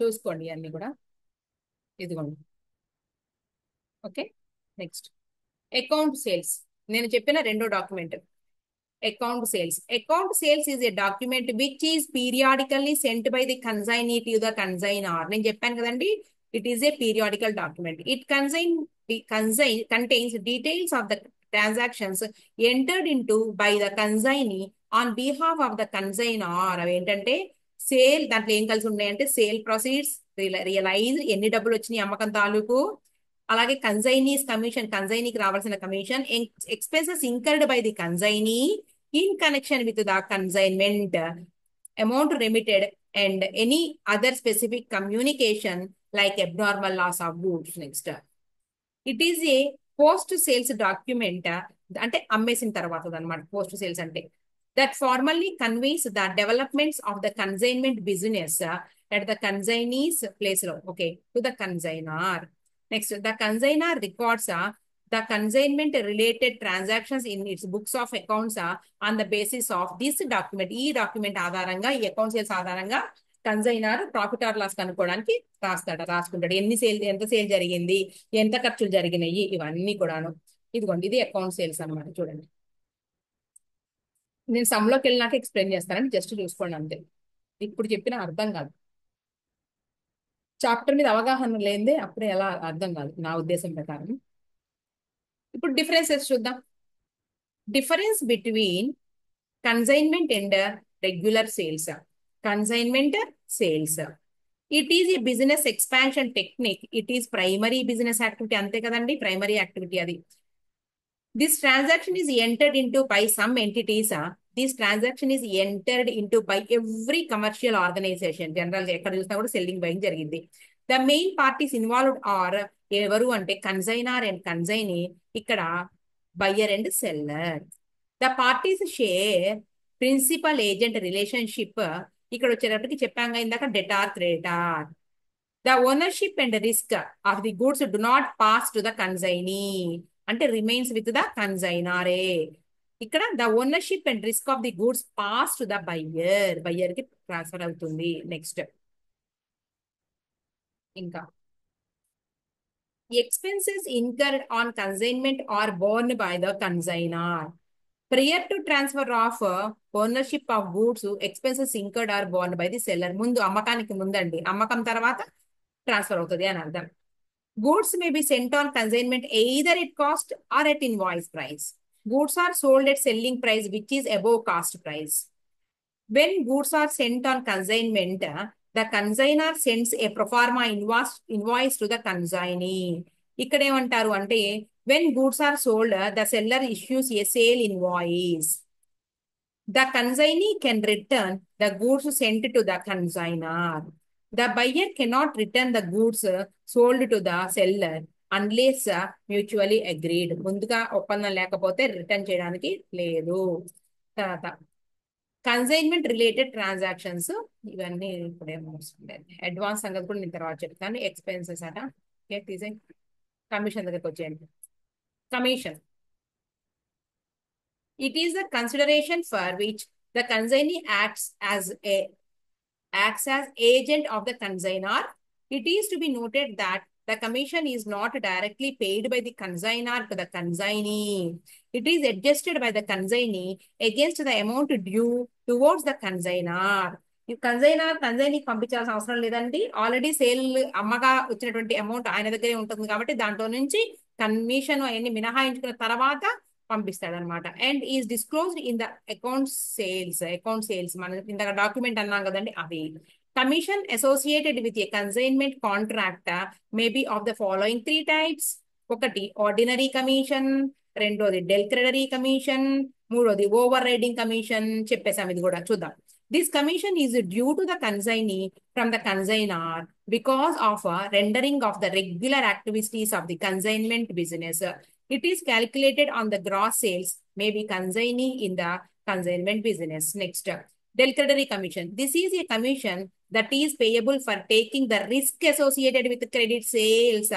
చూసుకోండి అన్ని కూడా ఇదిగోండి. Okay, next account sales. నేను చెప్పిన రెండో document account sales. Account sales is a document which is periodically sent by the consignee to the consignor. నేను చెప్పాను కదండి, it is A periodical document. It contains details of the transactions entered into by the consignee on behalf of the consignor. అవి ఏంటంటే సేల్, దాంట్లో ఏం కలిసి ఉన్నాయంటే సేల్ ప్రొసీడ్స్, రియలైజ్ ఎన్ని డబ్బులు వచ్చినాయి అమ్మకం తాలూకు, అలాగే కన్సైనీస్ కమిషన్, కన్సైనీకి రావాల్సిన commission, expenses incurred by the consignee in connection with the consignment, amount remitted and any other specific communication like abnormal loss of goods. Next, it is a post sales document. అంటే అమ్మేసిన తర్వాత అనమాట పోస్ట్ సేల్స్ అంటే. That formally conveys the developments of the consignment business at the consignee's place లో, okay, to the consignor. Next, the consignor records the consignment related transactions in its books of accounts on the basis of this document. ఈ డాక్యుమెంట్ ఆధారంగా, ఈ అకౌంట్ సేల్స్ ఆధారంగా కన్సైనర్ ప్రాఫిట్ ఆర్ లాస్ కనుక్కోవడానికి రాసుకుంటాడు. ఎంత సేల్ జరిగింది, ఎంత ఖర్చులు జరిగినాయి, ఇవన్నీ కూడాను. ఇదిగోండి, ఇది అకౌంట్ సేల్స్ అనమాట. చూడండి, నేను సమ్లోకి వెళ్ళినాక ఎక్స్ప్లెయిన్ చేస్తానండి, జస్ట్ చూసుకోండి అంతే. ఇప్పుడు చెప్పిన అర్థం కాదు, చాప్టర్ మీద అవగాహన లేదే అప్పుడే ఎలా అర్థం కాదు నా ఉద్దేశం ప్రకారం. ఇప్పుడు డిఫరెన్సెస్ చూద్దాం. Difference between consignment and regular sales. Consignment sales, it is a business expansion technique. It is primary business activity, అంతే కదండి, ప్రైమరీ యాక్టివిటీ అది. This transaction is entered into by some entities. This transaction is entered into by every commercial organisation. General గా ఎక్కడ చూసినా కూడా సెల్లింగ్ బయింగ్ జరిగింది. The main parties involved are ఎవరు అంటే కన్సైనర్ అండ్ కన్సైనీ, ఇక్కడ buyer and seller. The parties share principal agent relationship. ఇక్కడ వచ్చేటప్పటికి చెప్పాங்க ఇందాక debtor creditor. The ownership and risk of the goods do not pass to the consignee, అంటే రిమైన్స్ విత్ ద కన్సైనరే. ఇక్కడ the ownership and risk of the goods pass to the buyer, buyer కి ట్రాన్స్ఫర్ అవుతుంది. నెక్స్ట్, ఇంకా expenses incurred on consignment are borne by the consignor. Prior to transfer of ownership of goods, expenses incurred are borne by the seller. ముందు అమ్మకానికి ముందండి, అమ్మకం తర్వాత ట్రాన్స్ఫర్ అవుతుంది అని అర్థం. Goods may be sent on consignment either at cost or at invoice price. Goods are sold at selling price which is above cost price. When goods are sent on consignment, the consignor sends a pro forma invoice to the consignee. ఇక్కడ ఏమంటారు అంటే when goods are sold, the seller issues a sale invoice. The consignee can return the goods sent to the consignor. The buyer cannot return the goods sold to the seller unless mutually agreed. ముందుగా ఒప్పందం లేకపోతే రిటర్న్ చేయడానికి లేదు. తర్వాత కన్సైన్మెంట్ రిలేటెడ్ ట్రాన్సాక్షన్స్, ఇవన్నీ ఇప్పుడే అడ్వాన్స్ సంగతి కూడా నేను తర్వాత చెప్తాను. ఎక్స్పెన్సెస్ అట, కమిషన్ దగ్గరికి వచ్చేయండి. Commission, it is the consideration for which the consignee acts as agent of the consignor. It is to be noted that the commission is not directly paid by the consignor to the consignee. It is adjusted by the consignee against the amount due towards the consignor. ఈ కన్సైనీకి పంపించాల్సిన అవసరం లేదండి, ఆల్రెడీ సేల్ అమ్మగా వచ్చినటువంటి అమౌంట్ ఆయన దగ్గరే ఉంటుంది కాబట్టి దాంట్లో నుంచి కమిషన్ అవన్నీ మినహాయించుకున్న తర్వాత పంపిస్తాడనమాట. And is disclosed in the account sales మన ఇందాక డాక్యుమెంట్ అన్నాం కదండి అది. Commission associated with a consignment contract may be of the following 3 types. ఒకటి ఆర్డినరీ కమిషన్, రెండోది డెల్ క్రెడరీ కమిషన్, మూడోది ఓవర్ రైడింగ్ కమిషన్. చెప్పేసాం, ఇది కూడా చూద్దాం. This commission is due to the consignee from the consignor because of rendering of the regular activities of the consignment business. It is calculated on the gross sales may be consignee in the consignment business. Next, del creditory commission. This is a commission that is payable for taking the risk associated with credit sales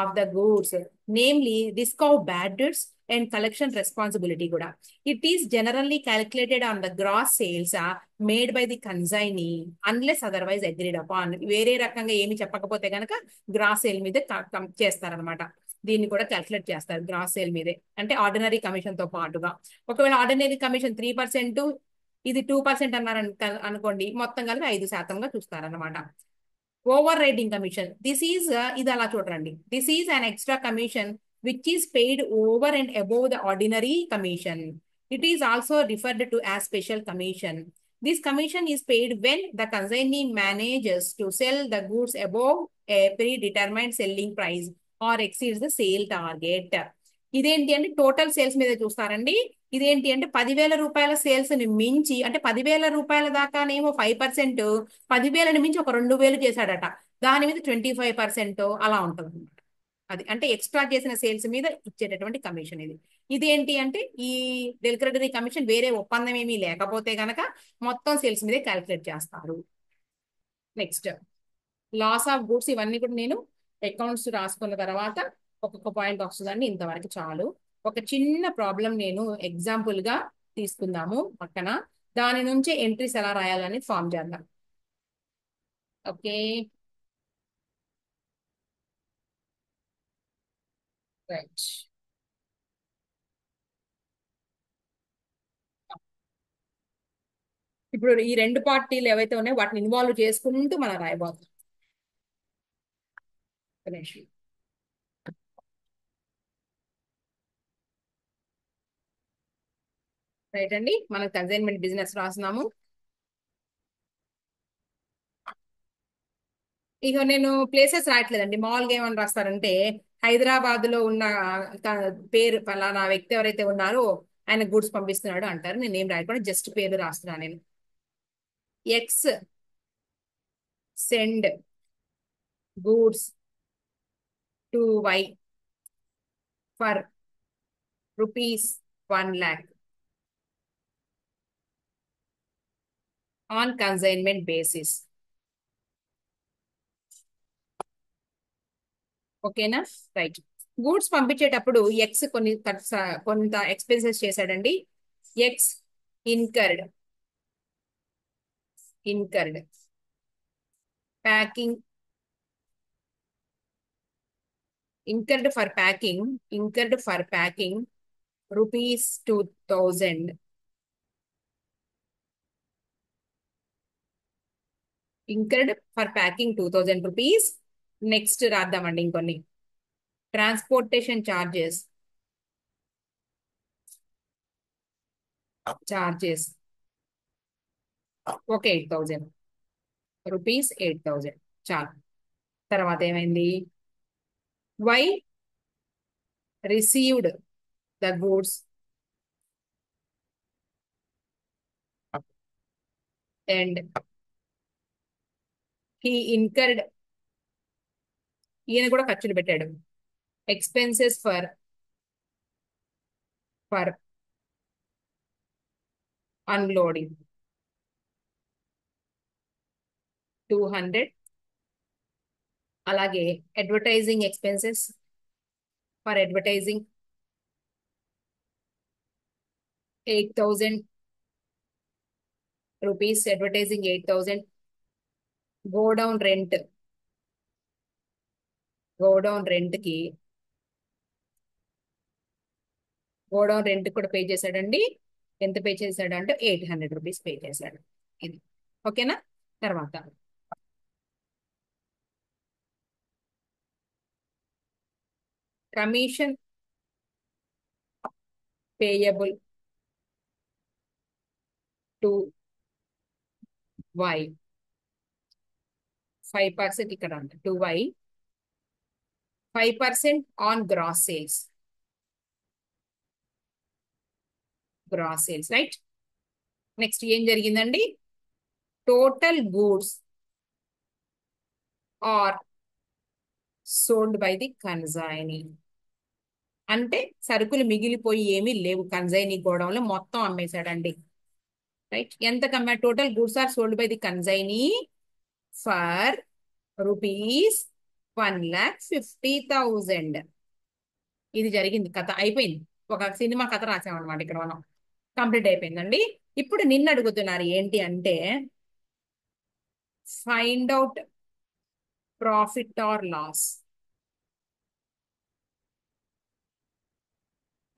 of the goods, namely risk of bad debts and collection responsibility కూడా. It is generally calculated on the gross sales made by the consignee unless otherwise agreed upon. వేరే రకంగా ఏమి చెప్పకపోతే కనుక గ్రాస్ సేల్ మీదే చేస్తారనమాట. దీన్ని కూడా క్యాల్కులేట్ చేస్తారు గ్రాస్ సేల్ మీదే, అంటే ఆర్డినరీ కమిషన్ తో పాటుగా. ఒకవేళ ఆర్డినరీ కమిషన్ 3%, ఇది 2% అన్నారు అనుకోండి, మొత్తం కలిపి 5%గా చూస్తారనమాట. Overriding commission, this is ఇది అలా చూడండి, this is an extra commission which is paid over and above the ordinary commission. It is also referred to as special commission. This commission is paid when the consignee manages to sell the goods above a predetermined selling price or exceeds the sale target. ఇదేంటి అంటే టోటల్ సేల్స్ మీద చూస్తారండి. ఇదేంటి అంటే 10,000 రూపాయల సేల్స్ ని మించి, అంటే 10,000 రూపాయల దాకానేమో 5%, 10,000ని మించి ఒక 2,000 చేశాడట, దాని మీద 25% అలా ఉంటుంది అనమాట. అది అంటే ఎక్స్ట్రా చేసిన సేల్స్ మీద ఇచ్చేటటువంటి కమిషన్ ఇది. ఇదేంటి అంటే ఈ డెలివరీ కమిషన్ వేరే ఒప్పందం ఏమీ లేకపోతే గనక మొత్తం సేల్స్ మీదే క్యాల్కులేట్ చేస్తారు. నెక్స్ట్ లాస్ ఆఫ్ గూడ్స్, ఇవన్నీ కూడా నేను అకౌంట్స్ రాసుకున్న తర్వాత ఒక్కొక్క పాయింట్ వస్తుందండి. ఇంతవరకు చాలు. ఒక చిన్న ప్రాబ్లం నేను ఎగ్జాంపుల్ గా తీసుకుందాము పక్కన, దాని నుంచి ఎంట్రీస్ ఎలా రాయాలని ఫామ్ చేద్దాం. Okay, right. ఇప్పుడు ఈ రెండు పార్టీలు ఏవైతే ఉన్నాయో వాటిని ఇన్వాల్వ్ చేసుకుంటూ మనం రాయబోతాం. గణేష్, రైట్ అండి, మనం కన్సైన్మెంట్ బిజినెస్ రాస్తున్నాము. ఇక నేను ప్లేసెస్ రాయట్లేదండి, మామూలుగా ఏమని రాస్తారంటే హైదరాబాద్ లో ఉన్న పేరు ఫలానా వ్యక్తి ఎవరైతే ఉన్నారో ఆయన గూడ్స్ పంపిస్తున్నాడు అంటారు. నేను ఏం రాయకుండా జస్ట్ పేరు రాస్తున్నాను. నేను X send goods to Y for ₹1,00,000 on consignment basis. ఓకేనా, రైట్. గూడ్స్ పంపించేటప్పుడు ఎక్స్ కొంత ఎక్స్పెన్సెస్ చేశాడండి. X incurred incurred packing, incurred for packing ₹2,000. incurred for packing ₹2,000. Next రాద్దామండి ఇంకొన్ని. ట్రాన్స్పోర్టేషన్ చార్జెస్ ఒక ₹8,000. చాలు. తర్వాత ఏమైంది, Y received the goods and he incurred, ఈయన కూడా ఖర్చులు పెట్టాడు, ఎక్స్పెన్సెస్ ఫర్ అన్లోడింగ్ 200. అలాగే advertising expenses for advertising ₹8,000. Advertising 8,000. Godown rent కి కూడా పే చేశాడండి. ఎంత పే చేశాడు అంటే ₹800 పే చేశాడు. ఇది ఓకేనా. తర్వాత కమిషన్ పేయబుల్ టు వై 5% ఇక్కడ అంట, to Y 5% on gross sales, right. Next ఏం జరిగిందండి, total goods are sold by the consignee. అంటే సరుకులు మిగిలిపోయి ఏమీ లేవు, కన్సైనీ గోడౌన్లో మొత్తం అమ్మేశాడండి. రైట్, ఎంత కమ్మా, total goods are sold by the consignee for ₹1,50,000. ఇది జరిగింది, కథ అయిపోయింది. ఒక సినిమా కథ రాసామన్నమాట ఇక్కడ మనం. కంప్లీట్ అయిపోయిందండి. ఇప్పుడు నిన్ను అడుగుతున్నారు ఏంటి అంటే, find out profit are loss.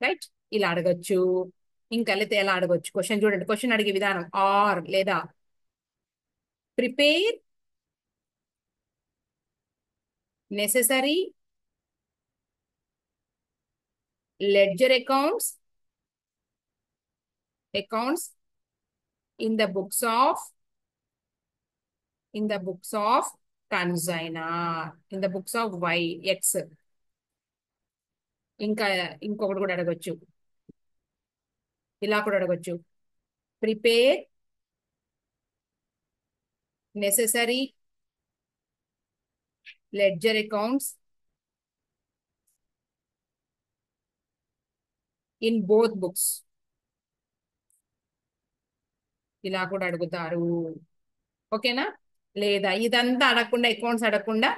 Right, ఇలా అడగొచ్చు. ఇంకా లేతే ఎలా అడగొచ్చు క్వశ్చన్ చూడండి, క్వశ్చన్ అడిగే విధానం. ఆర్ లేదా prepare necessary ledger accounts in the books of consignor, in the books of Y X. ఇంకా ఇంకొకటి కూడా అడగొచ్చు, ఇలా కూడా అడగొచ్చు. Prepare necessary ledger accounts in both books. ఇలా కూడా అడుగుతారు. ఓకేనా? లేదా ఇదంతా అడగకుండా, అకౌంట్స్ అడగకుండా,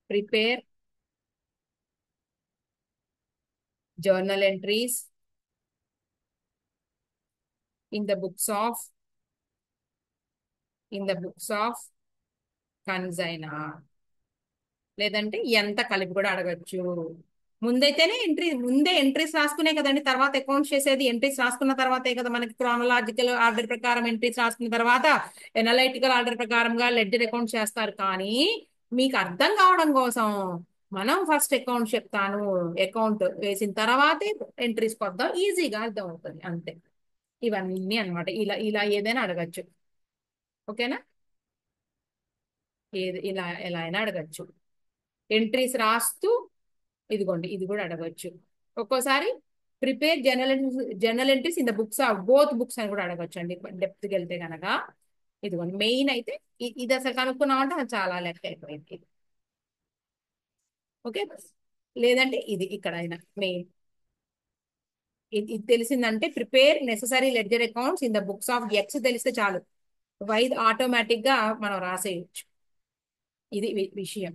prepare journal entries in the books of consignor. లేదంటే ఎంత కలిపి కూడా అడగచ్చు. ముందే ఎంట్రీస్ రాసుకునే కదండి తర్వాత అకౌంట్స్ చేసేది. ఎంట్రీస్ రాసుకున్న తర్వాతే కదా మనకి క్రానలాజికల్ ఆర్డర్ ప్రకారం ఎంట్రీస్ రాసుకున్న తర్వాత ఎనలైటికల్ ఆర్డర్ ప్రకారంగా లెడ్జర్ అకౌంట్ చేస్తారు. కానీ మీకు అర్థం కావడం కోసం మనం ఫస్ట్ అకౌంట్ చెప్తాను, అకౌంట్ వేసిన తర్వాతే ఎంట్రీస్ కొద్దాం, ఈజీగా అర్థం అవుతుంది అంతే. ఇవన్నీ అన్నమాట. ఇలా ఇలా ఏదైనా అడగచ్చు. ఓకేనా? ఇలా ఎలా అయినా అడగచ్చు. ఎంట్రీస్ రాస్తూ, ఇదిగోండి ఇది కూడా అడగచ్చు. ఒక్కోసారి prepare journal entries in the books of both books అని కూడా అడగచ్చు అండి, డెప్త్కి వెళ్తే కనుక. ఇదిగోండి మెయిన్ అయితే ఇది అసలు కనుక్కున్నామంటే అది చాలా లెక్క అయిపోయింది. ఓకే, లేదంటే ఇది ఇక్కడ అయినా మెయిన్ ఇది తెలిసిందంటే prepare necessary ledger accounts in the books of X తెలిస్తే చాలు, వై ఆటోమేటిక్ గా మనం రాసేయచ్చు. ఇది విషయం.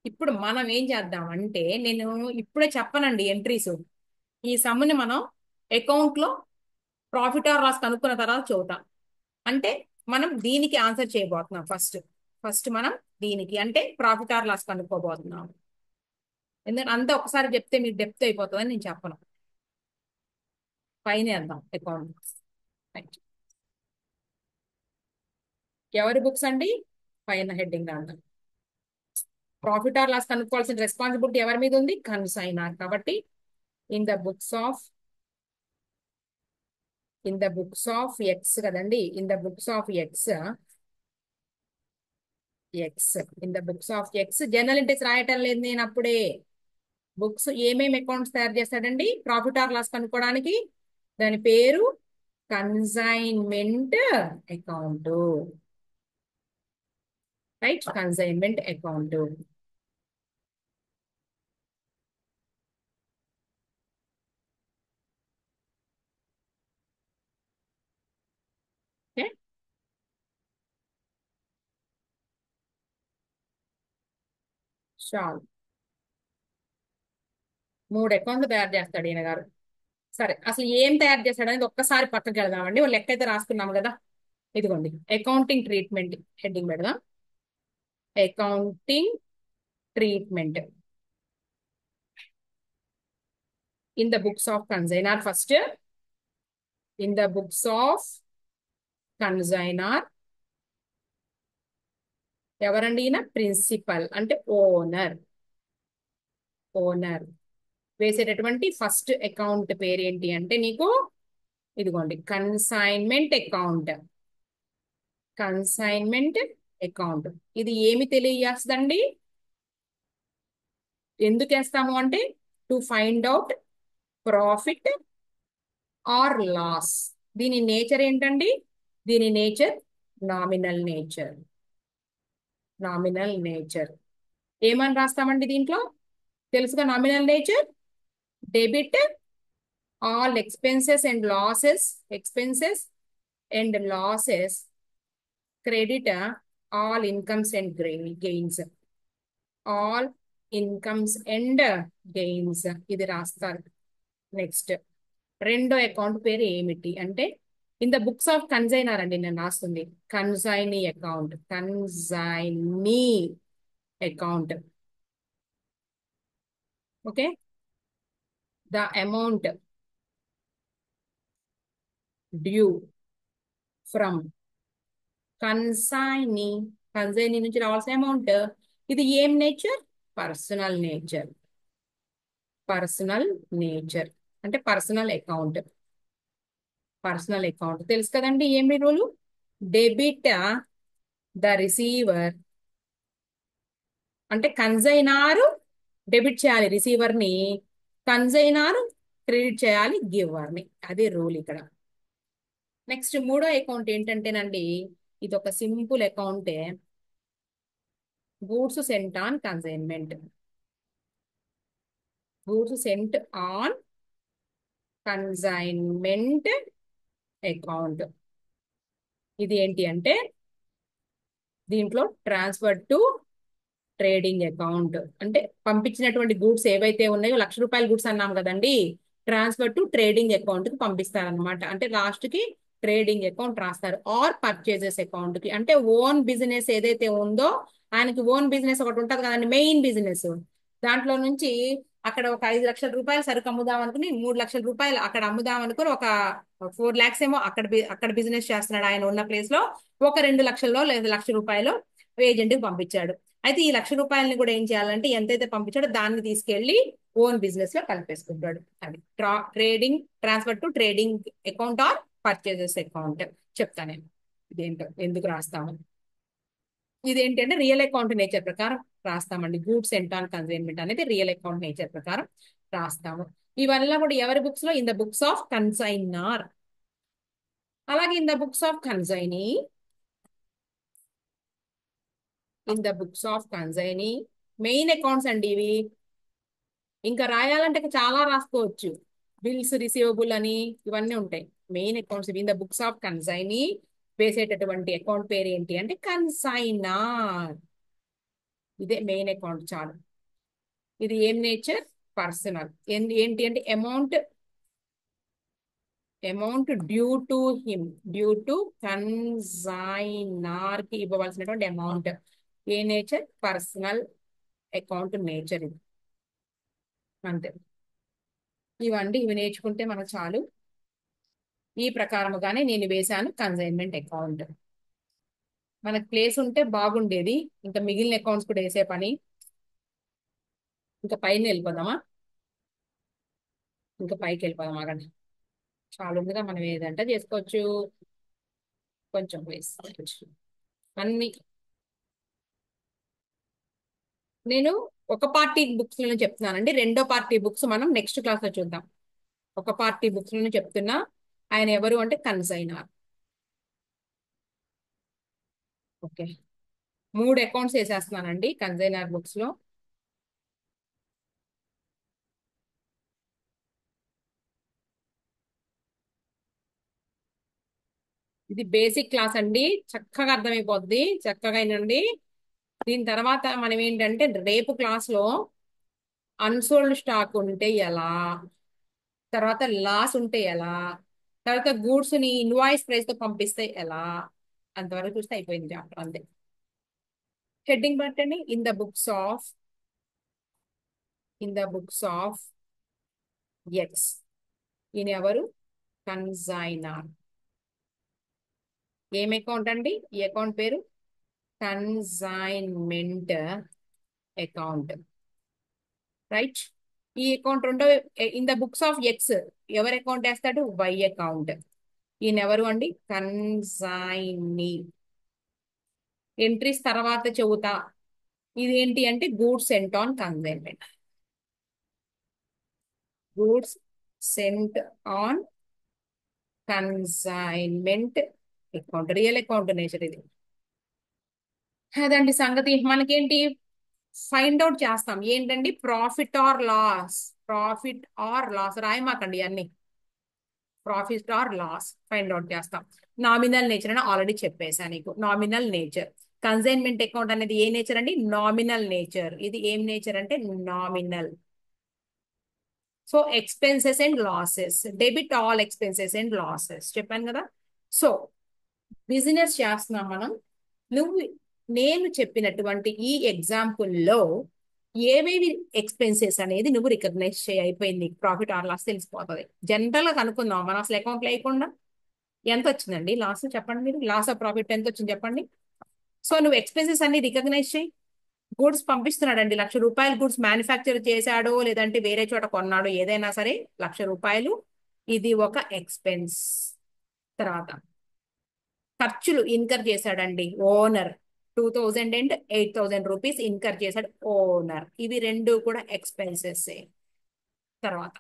ఇప్పుడు మనం ఏం చేద్దాం అంటే, నేను ఇప్పుడే చెప్పనండి ఎంట్రీస్. ఈ సమ్ముని మనం అకౌంట్ లో ప్రాఫిట్ ఆర్ లాస్ కనుక్కున్న తర్వాత చూద్దాం. అంటే మనం దీనికి ఆన్సర్ చేయబోతున్నాం ఫస్ట్. మనం దీనికి అంటే ప్రాఫిట్ ఆర్ లాస్ కనుక్కోబోతున్నాం. ఎందుకంటే అంతా ఒకసారి చెప్తే మీకు డెప్త్ అయిపోతుందని నేను చెప్పను. పైన వేద్దాం అకౌంట్. రైట్, ఎవరి బుక్స్ అండి? పైన హెడ్డింగ్ అందాం. ప్రాఫిట్ ఆర్ లాస్ కనుక్కోవాల్సిన రెస్పాన్సిబిలిటీ ఎవరి మీద ఉంది? కన్సైనర్. కాబట్టి in the books of X కదండి, in the books of X in the books of X journal entries రాయటం లేదు నేను అప్పుడే. బుక్స్ ఏమేమి అకౌంట్స్ తయారు చేస్తాడండి ప్రాఫిట్ ఆర్ లాస్ కనుక్కోవడానికి? దాని పేరు consignment account. Right, consignment account. Okay, చాలు. 3 అకౌంట్లు తయారు చేస్తాడు ఈయన గారు. సరే, అసలు ఏం తయారు చేస్తాడు అనేది ఒక్కసారి పక్కకి వెళదామండి. ఒక లెక్క అయితే రాసుకున్నాము కదా. ఇదిగోండి అకౌంటింగ్ ట్రీట్మెంట్ హెడ్డింగ్ పెడదాం. Accounting treatment in the books of consignor. First in the books of consignor ఎవరండి? ఈయన ప్రిన్సిపల్ అంటే ఓనర్ వేసేటటువంటి ఫస్ట్ అకౌంట్ పేరు ఏంటి అంటే నీకు ఇదిగోండి కన్సైన్మెంట్ అకౌంట్. ఇది ఏమి తెలియజేస్తుందండి? ఎందుకు వేస్తాము అంటే to find out profit are loss. దీని నేచర్ ఏంటండి? దీని నేచర్ నామినల్ నేచర్. ఏమని రాస్తామండి దీంట్లో? తెలుసుగా nominal nature. Debit all expenses and losses, credit all incomes and gains. All incomes and gains ఇది రాస్తారు. నెక్స్ట్ రెండో అకౌంట్ పేరు ఏమిటి అంటే in the books of consignor అండి నేను రాస్తుంది. Consignee account, consignee account. Okay, the amount due from consignee, consignee నుంచి రావాల్సిన అమౌంట్. ఇది ఏం nature? Personal nature. Personal nature అంటే పర్సనల్ అకౌంట్. పర్సనల్ అకౌంట్ తెలుసు కదండి ఏమి రూలు? డెబిట్ ద రిసీవర్ అంటే కన్సైనారు డెబిట్ చేయాలి రిసీవర్ ని, కన్సైనారు క్రెడిట్ చేయాలి గివర్ ని. అది రూల్ ఇక్కడ. నెక్స్ట్ మూడో అకౌంట్ ఏంటంటేనండి ఇది ఒక సింపుల్ అకౌంటే, goods sent on consignment. Goods sent on consignment account. ఇది ఏంటి అంటే దీంట్లో ట్రాన్స్ఫర్ టు ట్రేడింగ్ అకౌంట్ అంటే పంపించినటువంటి గూడ్స్ ఏవైతే ఉన్నాయో ₹1,00,000 గూడ్స్ అన్నాం కదండి, ట్రాన్స్ఫర్ టు ట్రేడింగ్ అకౌంట్ కి పంపిస్తారనమాట. అంటే లాస్ట్ కి ట్రేడింగ్ అకౌంట్ రాస్తారు. ఆర్ పర్చేజెస్ అకౌంట్ కి అంటే ఓన్ బిజినెస్ ఏదైతే ఉందో ఆయనకి ఓన్ బిజినెస్ ఒకటి ఉంటుంది కదండి, మెయిన్ బిజినెస్. దాంట్లో నుంచి అక్కడ ఒక ₹5,00,000 సరుకు అమ్ముదాం అనుకుని ₹3,00,000 అక్కడ అమ్ముదాం అనుకుని ఒక 4 lakhs ఏమో అక్కడ బిజినెస్ చేస్తున్నాడు ఆయన ఉన్న ప్లేస్ లో. ఒక 2 లక్షల్లో లేదా ₹1,00,000 ఏజెంట్ కి పంపించాడు. అయితే ఈ ₹1,00,000 కూడా ఏం చేయాలంటే ఎంతైతే పంపించాడో దాన్ని తీసుకెళ్లి ఓన్ బిజినెస్ లో కలిపేసుకుంటాడు. అది trading, transfer to trading account or purchases account. చెప్తాను నేను ఇదేంటో ఎందుకు రాస్తాము. ఇదేంటంటే రియల్ అకౌంట్ నేచర్ ప్రకారం రాస్తామండి. గూడ్స్ సెంట్ ఆన్ కన్సైన్మెంట్ అనేది రియల్ అకౌంట్ నేచర్ ప్రకారం రాస్తాము. ఇవన్నీ కూడా ఎవరి బుక్స్ లో? In the books of consignor. అలాగే in the books of consignee, in the books of consignee main accounts అండి ఇవి. ఇంకా రాయాలంటే చాలా రాసుకోవచ్చు. బిల్స్ రిసీవబుల్ అని ఇవన్నీ ఉంటాయి. Main accounts in the books of consignee వేసేటటువంటి అకౌంట్ పేరు ఏంటి అంటే కన్సైనర్. ఇదే మెయిన్ అకౌంట్ చాలు. ఇది ఏం నేచర్? పర్సనల్. ఏంటి అంటే amount due to him, due to consignor కి ఇవ్వవలసినటువంటి అమౌంట్. ఏ నేచర్? పర్సనల్ అకౌంట్ నేచర్ ఇది. అంతే. ఇవి నేర్చుకుంటే మనకు చాలు. ఈ ప్రకారముగానే నేను వేశాను కన్సైన్మెంట్ అకౌంట్. మనకు ప్లేస్ ఉంటే బాగుండేది, ఇంకా మిగిలిన అకౌంట్స్ కూడా వేసే పని. ఇంకా పైన వెళ్ళిపోదామా? ఇంకా పైకి వెళ్ళిపోదాం ఆగండి. చాలా ఉందిగా, మనం ఏదంటే చేసుకోవచ్చు. కొంచెం వేసుకోవచ్చు అన్ని. నేను ఒక పార్టీ బుక్స్ లో చెప్తున్నానండి, రెండో పార్టీ బుక్స్ మనం నెక్స్ట్ క్లాస్ లో చూద్దాం. ఒక పార్టీ బుక్స్ లో చెప్తున్నా. ఆయన ఎవరు అంటే కన్సైనర్. ఓకే, 3 అకౌంట్స్ వేసేస్తున్నానండి కన్సైనర్ బుక్స్ లో. ఇది బేసిక్ క్లాస్ అండి, చక్కగా అర్థమైపోద్ది. చక్కగా అయినండి. దీని తర్వాత మనం ఏంటంటే రేపు క్లాస్ లో అన్సోల్డ్ స్టాక్ ఉంటే ఎలా, తర్వాత లాస్ ఉంటే ఎలా, తర్వాత గూడ్స్ ని ఇన్వాయిస్ ప్రైస్ తో పంపిస్తే ఎలా, అంతవరకు చూస్తే అయిపోయింది చాప్టర్. అంతే. హెడ్డింగ్ పెట్టండి. In the books of X. ఈయన ఎవరు? కన్సైనర్. ఏం అకౌంట్ అండి? ఈ అకౌంట్ పేరు కన్సైన్మెంట్ అకౌంట్. రైట్. ఈ అకౌంట్ రెండో in the books of X ఎవరు అకౌంట్ వేస్తాడు? Y account. ఈయన ఎవరు అండి? కన్సైనీ. ఎంట్రీస్ తర్వాత చెబుతా. ఇది ఏంటి అంటే goods sent on consignment. Goods sent on consignment account, real account nature ఇది. అదండి సంగతి. మనకేంటి ఫైండ్ అవుట్ చేస్తాం ఏంటండి? Profit are loss. Profit are loss రాయమాకండి అన్ని. Profit are loss find out చేస్తాం. నామినల్ నేచర్ అని ఆల్రెడీ చెప్పేసా నీకు. నామినల్ నేచర్ కన్సైన్మెంట్ అకౌంట్ అనేది ఏ నేచర్ అండి? Nominal nature. ఇది ఏం నేచర్ అంటే nominal. So expenses and losses, debit all expenses and losses చెప్పాను కదా. సో బిజినెస్ చేస్తున్నాం మనం. నువ్వు నేను చెప్పినటువంటి ఈ ఎగ్జాంపుల్లో ఏవేవి ఎక్స్పెన్సెస్ అనేది నువ్వు రికగ్నైజ్ చేయి, అయిపోయింది. ప్రాఫిట్ ఆర్ లాస్ తెలిసిపోతుంది. జనరల్ గా కనుక్కుందాం మనం, అసలు అకౌంట్ లేకుండా ఎంత వచ్చిందండి లాస్ చెప్పండి. మీరు లాస్ ఆఫ్ ప్రాఫిట్ ఎంత వచ్చింది చెప్పండి. సో నువ్వు ఎక్స్పెన్సెస్ అన్ని రికగ్నైజ్ చేయి. గూడ్స్ పంపిస్తున్నాడండి, ₹1,00,000 గూడ్స్ మ్యానుఫ్యాక్చర్ చేశాడో లేదంటే వేరే చోట కొన్నాడో ఏదైనా సరే ₹1,00,000, ఇది ఒక ఎక్స్పెన్స్. తర్వాత ఖర్చులు ఇన్కర్ చేశాడండి ఓనర్, 2,000 అండ్ ₹8,000 ఇన్కర్ చేశాడు ఓనర్. ఇవి రెండు కూడా ఎక్స్పెన్సెస్. తర్వాత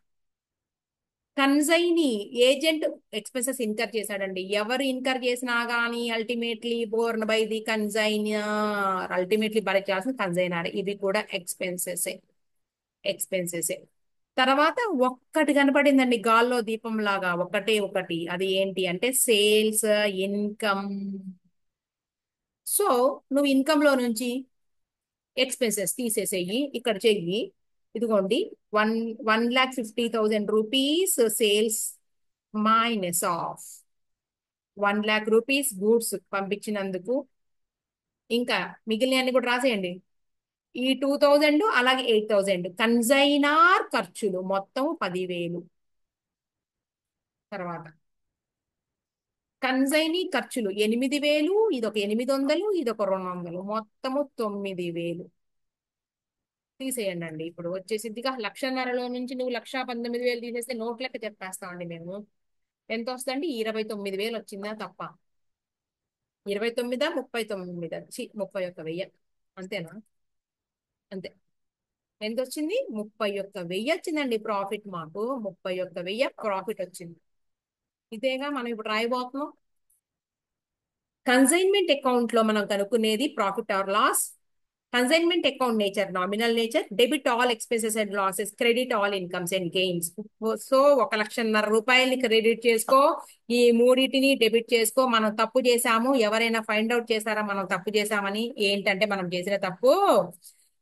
కన్సైనీ ఏజెంట్ ఎక్స్పెన్సెస్ ఇన్కర్ చేశాడండి. ఎవరు ఇన్కర్ చేసినా గానీ ultimately borne by the consignor, ultimately భరించాల్సిన కన్సైనర్. ఇవి కూడా ఎక్స్పెన్సెస్. ఎక్స్పెన్సెస్. తర్వాత ఒక్కటి కనపడిందండి గాల్లో దీపం లాగా, ఒకటే ఒకటి. అది ఏంటి అంటే సేల్స్ ఇన్కమ్. సో నువ్వు ఇన్కమ్ లో నుంచి ఎక్స్పెన్సెస్ తీసేసేయి, ఇక్కడ చెయ్యి. ఇదిగోండి, one 1,50,000 sales minus of ₹1,00,000 goods పంపించినందుకు. ఇంకా మిగిలిన కూడా రాసేయండి. ఈ 2,000 అలాగే 8,000 కన్సైనార్ ఖర్చులు మొత్తం 10,000. తర్వాత కన్సైనీ ఖర్చులు 8,000, ఇదొక 800, ఇదొక 200, మొత్తము 9,000 తీసేయండి అండి. ఇప్పుడు వచ్చేసిద్దిగా 1,50,000లో నుంచి నువ్వు 1,19,000 తీసేస్తే నోట్ లెక్క చెప్పేస్తామండి మేము. ఎంత వస్తుందండి? 29,000 వచ్చిందా తప్ప? 29, 39, 31,000. అంతేనా? అంతే. ఎంత వచ్చింది? 31,000 వచ్చిందండి ప్రాఫిట్. మాకు 31,000 ప్రాఫిట్ వచ్చింది. ఇదేగా మనం ఇప్పుడు రాయబోతున్నాం. కన్సైన్మెంట్ అకౌంట్ లో మనం కనుక్కునేది profit are loss. Consignment account nature nominal nature. Debit all expenses and losses, credit all incomes and gains. So ₹1,50,000 credit చేసుకో, ఈ మూడింటిని డెబిట్ చేసుకో. మనం తప్పు చేసాము, ఎవరైనా ఫైండ్ అవుట్ చేశారా మనం తప్పు చేశామని? ఏంటంటే మనం చేసిన తప్పు,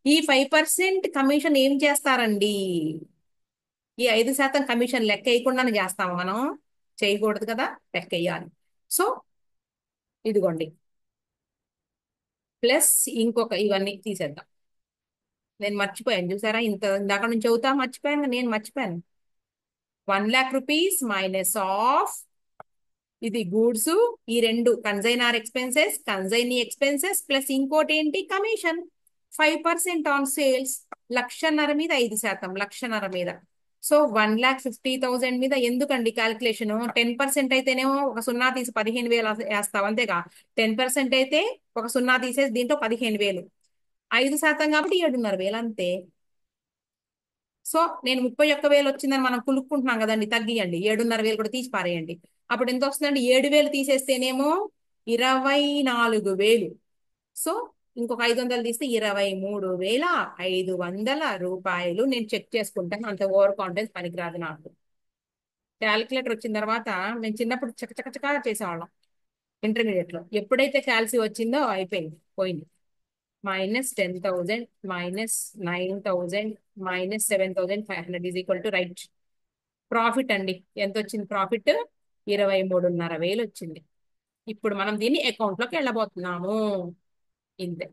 ఈ 5% కమిషన్ ఏం చేస్తారండి? ఈ 5% కమిషన్ లెక్క వేయకుండానే చేస్తాము మనం? చేయకూడదు కదా, లెక్క వేయాలి. సో ఇదిగోండి, ప్లస్ ఇంకొక ఇవన్నీ తీసేద్దాం. నేను మర్చిపోయాను చూసారా, ఇందాక నుంచి చదువుతా మర్చిపోయాను, నేను మర్చిపోయాను. ₹1,00,000 మైనస్ ఆఫ్ ఇది గూడ్స్, ఈ రెండు consignor expenses, consignee expenses, plus ఇంకోటి ఏంటి? కమిషన్. 5% on sales. 1,50,000 మీద 5%, 1,50,000 మీద. సో 1,50,000 మీద ఎందుకండి క్యాల్కులేషన్? 10% అయితేనేమో ఒక సున్నా తీసి 15,000 వేస్తావు, అంతేగా. 10% అయితే ఒక సున్నా తీసేసి దీంట్లో 15,000. 5% కాబట్టి 7,500 అంతే. సో నేను 31,000 వచ్చిందని మనం కులుక్కుంటున్నాం కదండి, తగ్గియండి. 7,500 కూడా తీసి పారేయండి. అప్పుడు ఎంత వస్తుందండి? 7,000 తీసేస్తేనేమో 24,000. సో ఇంకొక 500 తీస్తే ₹23,500. నేను చెక్ చేసుకుంటాను, అంత ఓవర్ కాన్ఫిడెన్స్ పనికిరాదు నాకు. క్యాలిక్యులేటర్ వచ్చిన తర్వాత మేము చిన్నప్పుడు చకచకచకా చేసేవాళ్ళం ఇంటర్మీడియట్ లో. ఎప్పుడైతే క్యాల్సి వచ్చిందో అయిపోయింది, పోయింది. -10,000 -9,000 -7,500 is equal to right. Profit అండి ఎంత వచ్చింది? ప్రాఫిట్ 23,500 వచ్చింది. ఇప్పుడు మనం దీన్ని అకౌంట్ లోకి వెళ్ళబోతున్నాము. ఇంతే.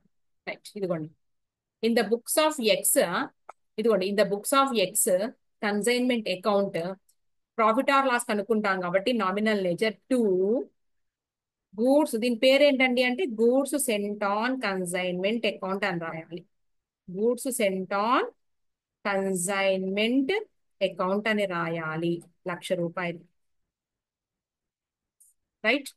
రైట్. ఇదిగోండి, in the books of X, ఇదిగోండి in the books of X consignment account profit are loss కనుక్కుంటాం కాబట్టి నామినల్ నేచర్ 2 గూడ్స్. దీని పేరు ఏంటండి అంటే goods sent on consignment account అని రాయాలి. Goods sent on consignment account అని రాయాలి. ₹1,00,000. రైట్.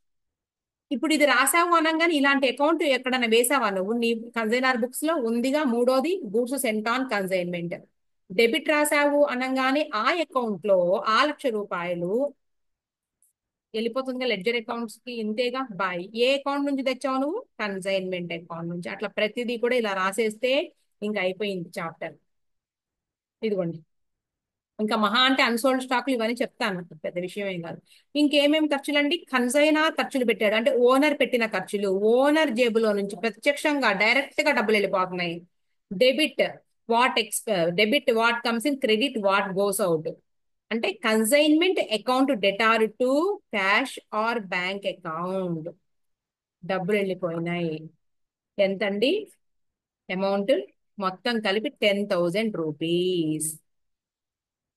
ఇప్పుడు ఇది రాసావు అనగానే ఇలాంటి అకౌంట్ ఎక్కడైనా వేసావా నువ్వు? నీ కన్సైనర్ బుక్స్ లో ఉందిగా మూడోది, goods sent on consignment. Debit రాసావు అనగానే ఆ అకౌంట్ లో ఆ ₹1,00,000 వెళ్ళిపోతుందిగా లెడ్జర్ అకౌంట్స్ కి. ఇంతేగా బాయ్. ఏ అకౌంట్ నుంచి తెచ్చావు నువ్వు? కన్సైన్మెంట్ అకౌంట్ నుంచి. అట్లా ప్రతిదీ కూడా ఇలా రాసేస్తే ఇంకా అయిపోయింది చాప్టర్. ఇదిగోండి, ఇంకా మహా అంటే అన్సోల్డ్ స్టాక్లు ఇవన్నీ చెప్తాను, పెద్ద విషయం ఏం కాదు. ఇంకేమేమి ఖర్చులు అండి? కన్సైనర్ ఖర్చులు పెట్టాడు, అంటే ఓనర్ పెట్టిన ఖర్చులు, ఓనర్ జేబులో నుంచి ప్రత్యక్షంగా డైరెక్ట్ గా డబ్బులు వెళ్ళిపోతున్నాయి. Debit debit what comes in, credit what goes out. అంటే consignment account debtor to cash or bank account, డబ్బులు వెళ్ళిపోయినాయి. ఎంతండి అమౌంట్? మొత్తం కలిపి 10,000 రూపీస్.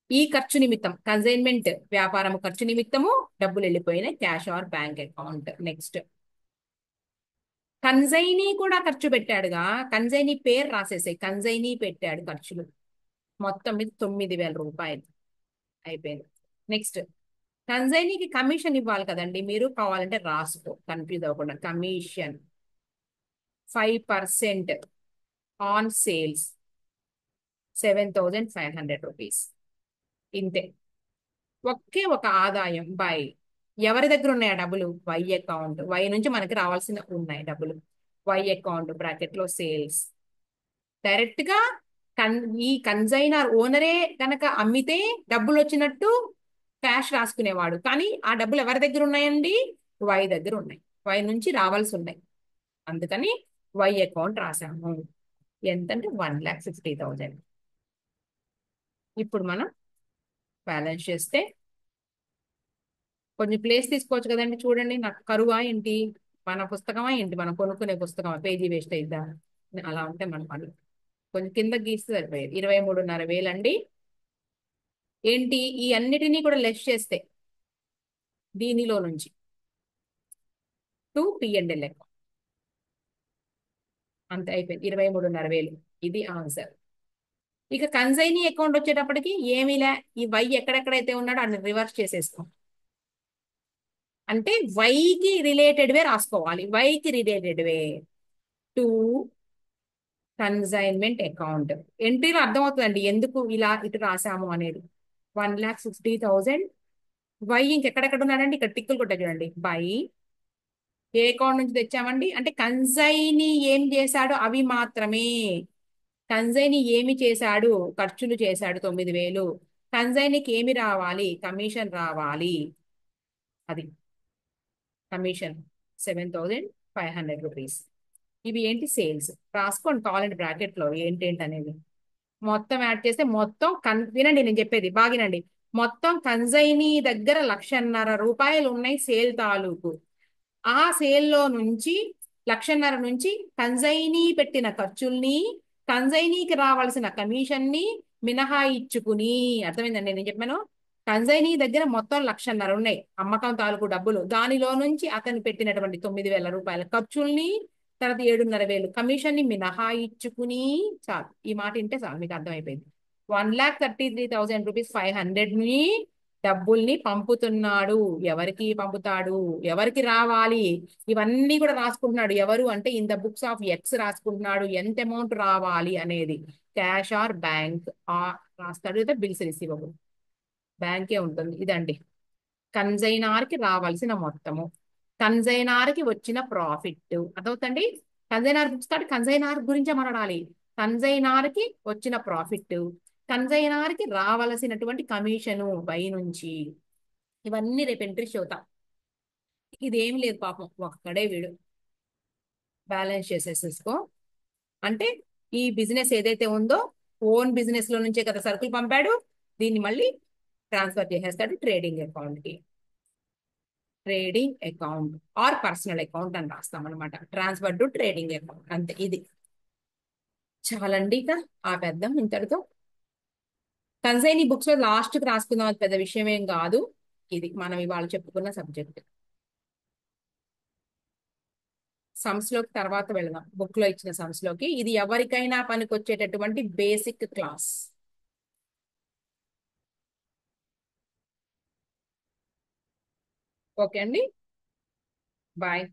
ఈ ఖర్చు నిమిత్తం, కన్సైన్మెంట్ వ్యాపారం ఖర్చు నిమిత్తము డబ్బులు వెళ్ళిపోయిన cash or bank account. Next, consignee కూడా ఖర్చు పెట్టాడుగా, కన్సైనీ పేరు రాసేసాయి, కన్సైనీ పెట్టాడు ఖర్చులు, మొత్తం మీద 9,000 రూపాయలు అయిపోయింది. నెక్స్ట్, కన్సైనీకి కమిషన్ ఇవ్వాలి కదండి, మీరు కావాలంటే రాసుకో, కన్ఫ్యూజ్ అవ్వకుండా. Commission 5% on sales, 7,500 rupees. ఇంతే. ఒకే ఒక ఆదాయం బై, ఎవరి దగ్గర ఉన్నాయి ఆ డబ్బులు? Why account. వై నుంచి మనకి రావాల్సిన ఉన్నాయి డబ్బులు. వై అకౌంట్ బ్రాకెట్ లో సేల్స్. డైరెక్ట్ గా కన్ ఈ కన్సైనర్ ఓనరే కనుక అమ్మితే డబ్బులు వచ్చినట్టు క్యాష్ రాసుకునేవాడు, కానీ ఆ డబ్బులు ఎవరి దగ్గర ఉన్నాయండి? వై దగ్గర ఉన్నాయి, వై నుంచి రావాల్సి ఉన్నాయి. అందుకని వై అకౌంట్ రాసాము. ఎంతంటే 1,50,000. ఇప్పుడు మనం బ్యాలెన్స్ చేస్తే కొంచెం ప్లేస్ తీసుకోవచ్చు కదండి. చూడండి, నాకు కరువా ఏంటి, మన పుస్తకమా ఏంటి, మనం కొనుక్కునే పుస్తకమా, పేజీ వేస్ట్ అయిద్దా? అలా ఉంటే మన పనులు కొంచెం కింద గీస్తే సరిపోయేది. 23,500 అండి. ఏంటి, ఈ అన్నిటినీ కూడా లెస్ చేస్తే దీనిలో నుంచి టు P&L అకౌంట్, అంతే అయిపోయింది. 23,500. ఇది ఆన్సర్. ఇక కన్సైనీ అకౌంట్ వచ్చేటప్పటికి ఏమిలే, ఈ వై ఎక్కడెక్కడైతే ఉన్నాడో అన్ని రివర్స్ చేసేస్తాం. అంటే వైకి రిలేటెడ్ వే రాసుకోవాలి, వైకి related way to consignment account. ఎంట్రీలో అర్థమవుతుందండి ఎందుకు ఇలా ఇటు రాసాము అనేది. 1,50,000 వై ఇంకెక్కడెక్కడ ఉన్నాడండి, ఇక్కడ టిక్కులు కొట్టా చూడండి. బై ఏ అకౌంట్ నుంచి తెచ్చామండి, అంటే కన్సైనీ ఏం చేశాడో అవి మాత్రమే. కన్సైనీ ఏమి చేశాడు? ఖర్చులు చేశాడు 9,000. కన్సైనీకి ఏమి రావాలి? కమిషన్ రావాలి. అది కమిషన్ 7,500 రూపీస్. ఇవి ఏంటి? సేల్స్. రాసుకోండి కావాలంటే బ్రాకెట్ లో ఏంటేంటి అనేది. మొత్తం యాడ్ చేస్తే మొత్తం వినండి నేను చెప్పేది బాగినండి. మొత్తం కన్సైనీ దగ్గర 1,50,000 రూపాయలు ఉన్నాయి సేల్ తాలూకు. ఆ సేల్లో నుంచి 1,50,000 నుంచి కన్సైనీ పెట్టిన ఖర్చుల్ని, కన్సైనీకి రావాల్సిన కమిషన్ ని మినహాయించుకుని, అర్థమైందండి నేను చెప్పాను. కన్సైనీ దగ్గర మొత్తం 1,50,000 ఉన్నాయి అమ్మకం తాలూకు డబ్బులు, దానిలో నుంచి అతను పెట్టినటువంటి 9,000 రూపాయల ఖర్చుల్ని, తర్వాత 7,500 కమిషన్ ని మినహాయించుకుని, చాలు ఈ మాట వింటే చాలు మీకు అర్థమైపోయింది. 1,33,500 ని డబ్బుల్ని పంపుతున్నాడు. ఎవరికి పంపుతాడు, ఎవరికి రావాలి, ఇవన్నీ కూడా రాసుకుంటున్నాడు. ఎవరు అంటే in the books of X రాసుకుంటున్నాడు, ఎంత అమౌంట్ రావాలి అనేది. క్యాష్ ఆర్ బ్యాంక్ రాస్తాడు, అయితే బిల్స్ రిసీవబుల్ బ్యాంకే ఉంటుంది. ఇదండి కన్సైనార్ కి రావాల్సిన మొత్తము, కన్సైనార్ కి వచ్చిన ప్రాఫిట్. అదవుతండి. కన్సైనార్ బుక్స్ కాబట్టి కన్సైనార్ గురించే మాట్లాడాలి. కన్సైనార్ కి వచ్చిన ప్రాఫిట్, కన్సైనార్ కి రావలసినటువంటి కమిషను బై నుంచి, ఇవన్నీ రేపు ఎంట్రీ చూద్దాం. ఇదేం లేదు పాపం, ఒక్కడే వీడు బ్యాలెన్స్ చేసేసేసుకో. అంటే ఈ బిజినెస్ ఏదైతే ఉందో, ఓన్ బిజినెస్ లో నుంచే కదా సరుకులు పంపాడు, దీన్ని మళ్ళీ ట్రాన్స్ఫర్ చేసేస్తాడు ట్రేడింగ్ అకౌంట్ కి. Trading account or personal account అని రాస్తాం అనమాట. ట్రాన్స్ఫర్ టు ట్రేడింగ్ అకౌంట్, అంతే. ఇది చాలండి, ఇక ఆపేద్దాం ఇంతటితో. కన్సైనీ బుక్స్ లో లాస్ట్ కి రాసుకుందాం, అది పెద్ద విషయం ఏం కాదు. ఇది మనం ఇవాళ చెప్పుకున్న సబ్జెక్ట్. సమ్స్ లోకి తర్వాత వెళదాం, బుక్ లో ఇచ్చిన సమ్స్ లోకి. ఇది ఎవరికైనా పనికొచ్చేటటువంటి బేసిక్ క్లాస్. ఓకే అండి, బాయ్.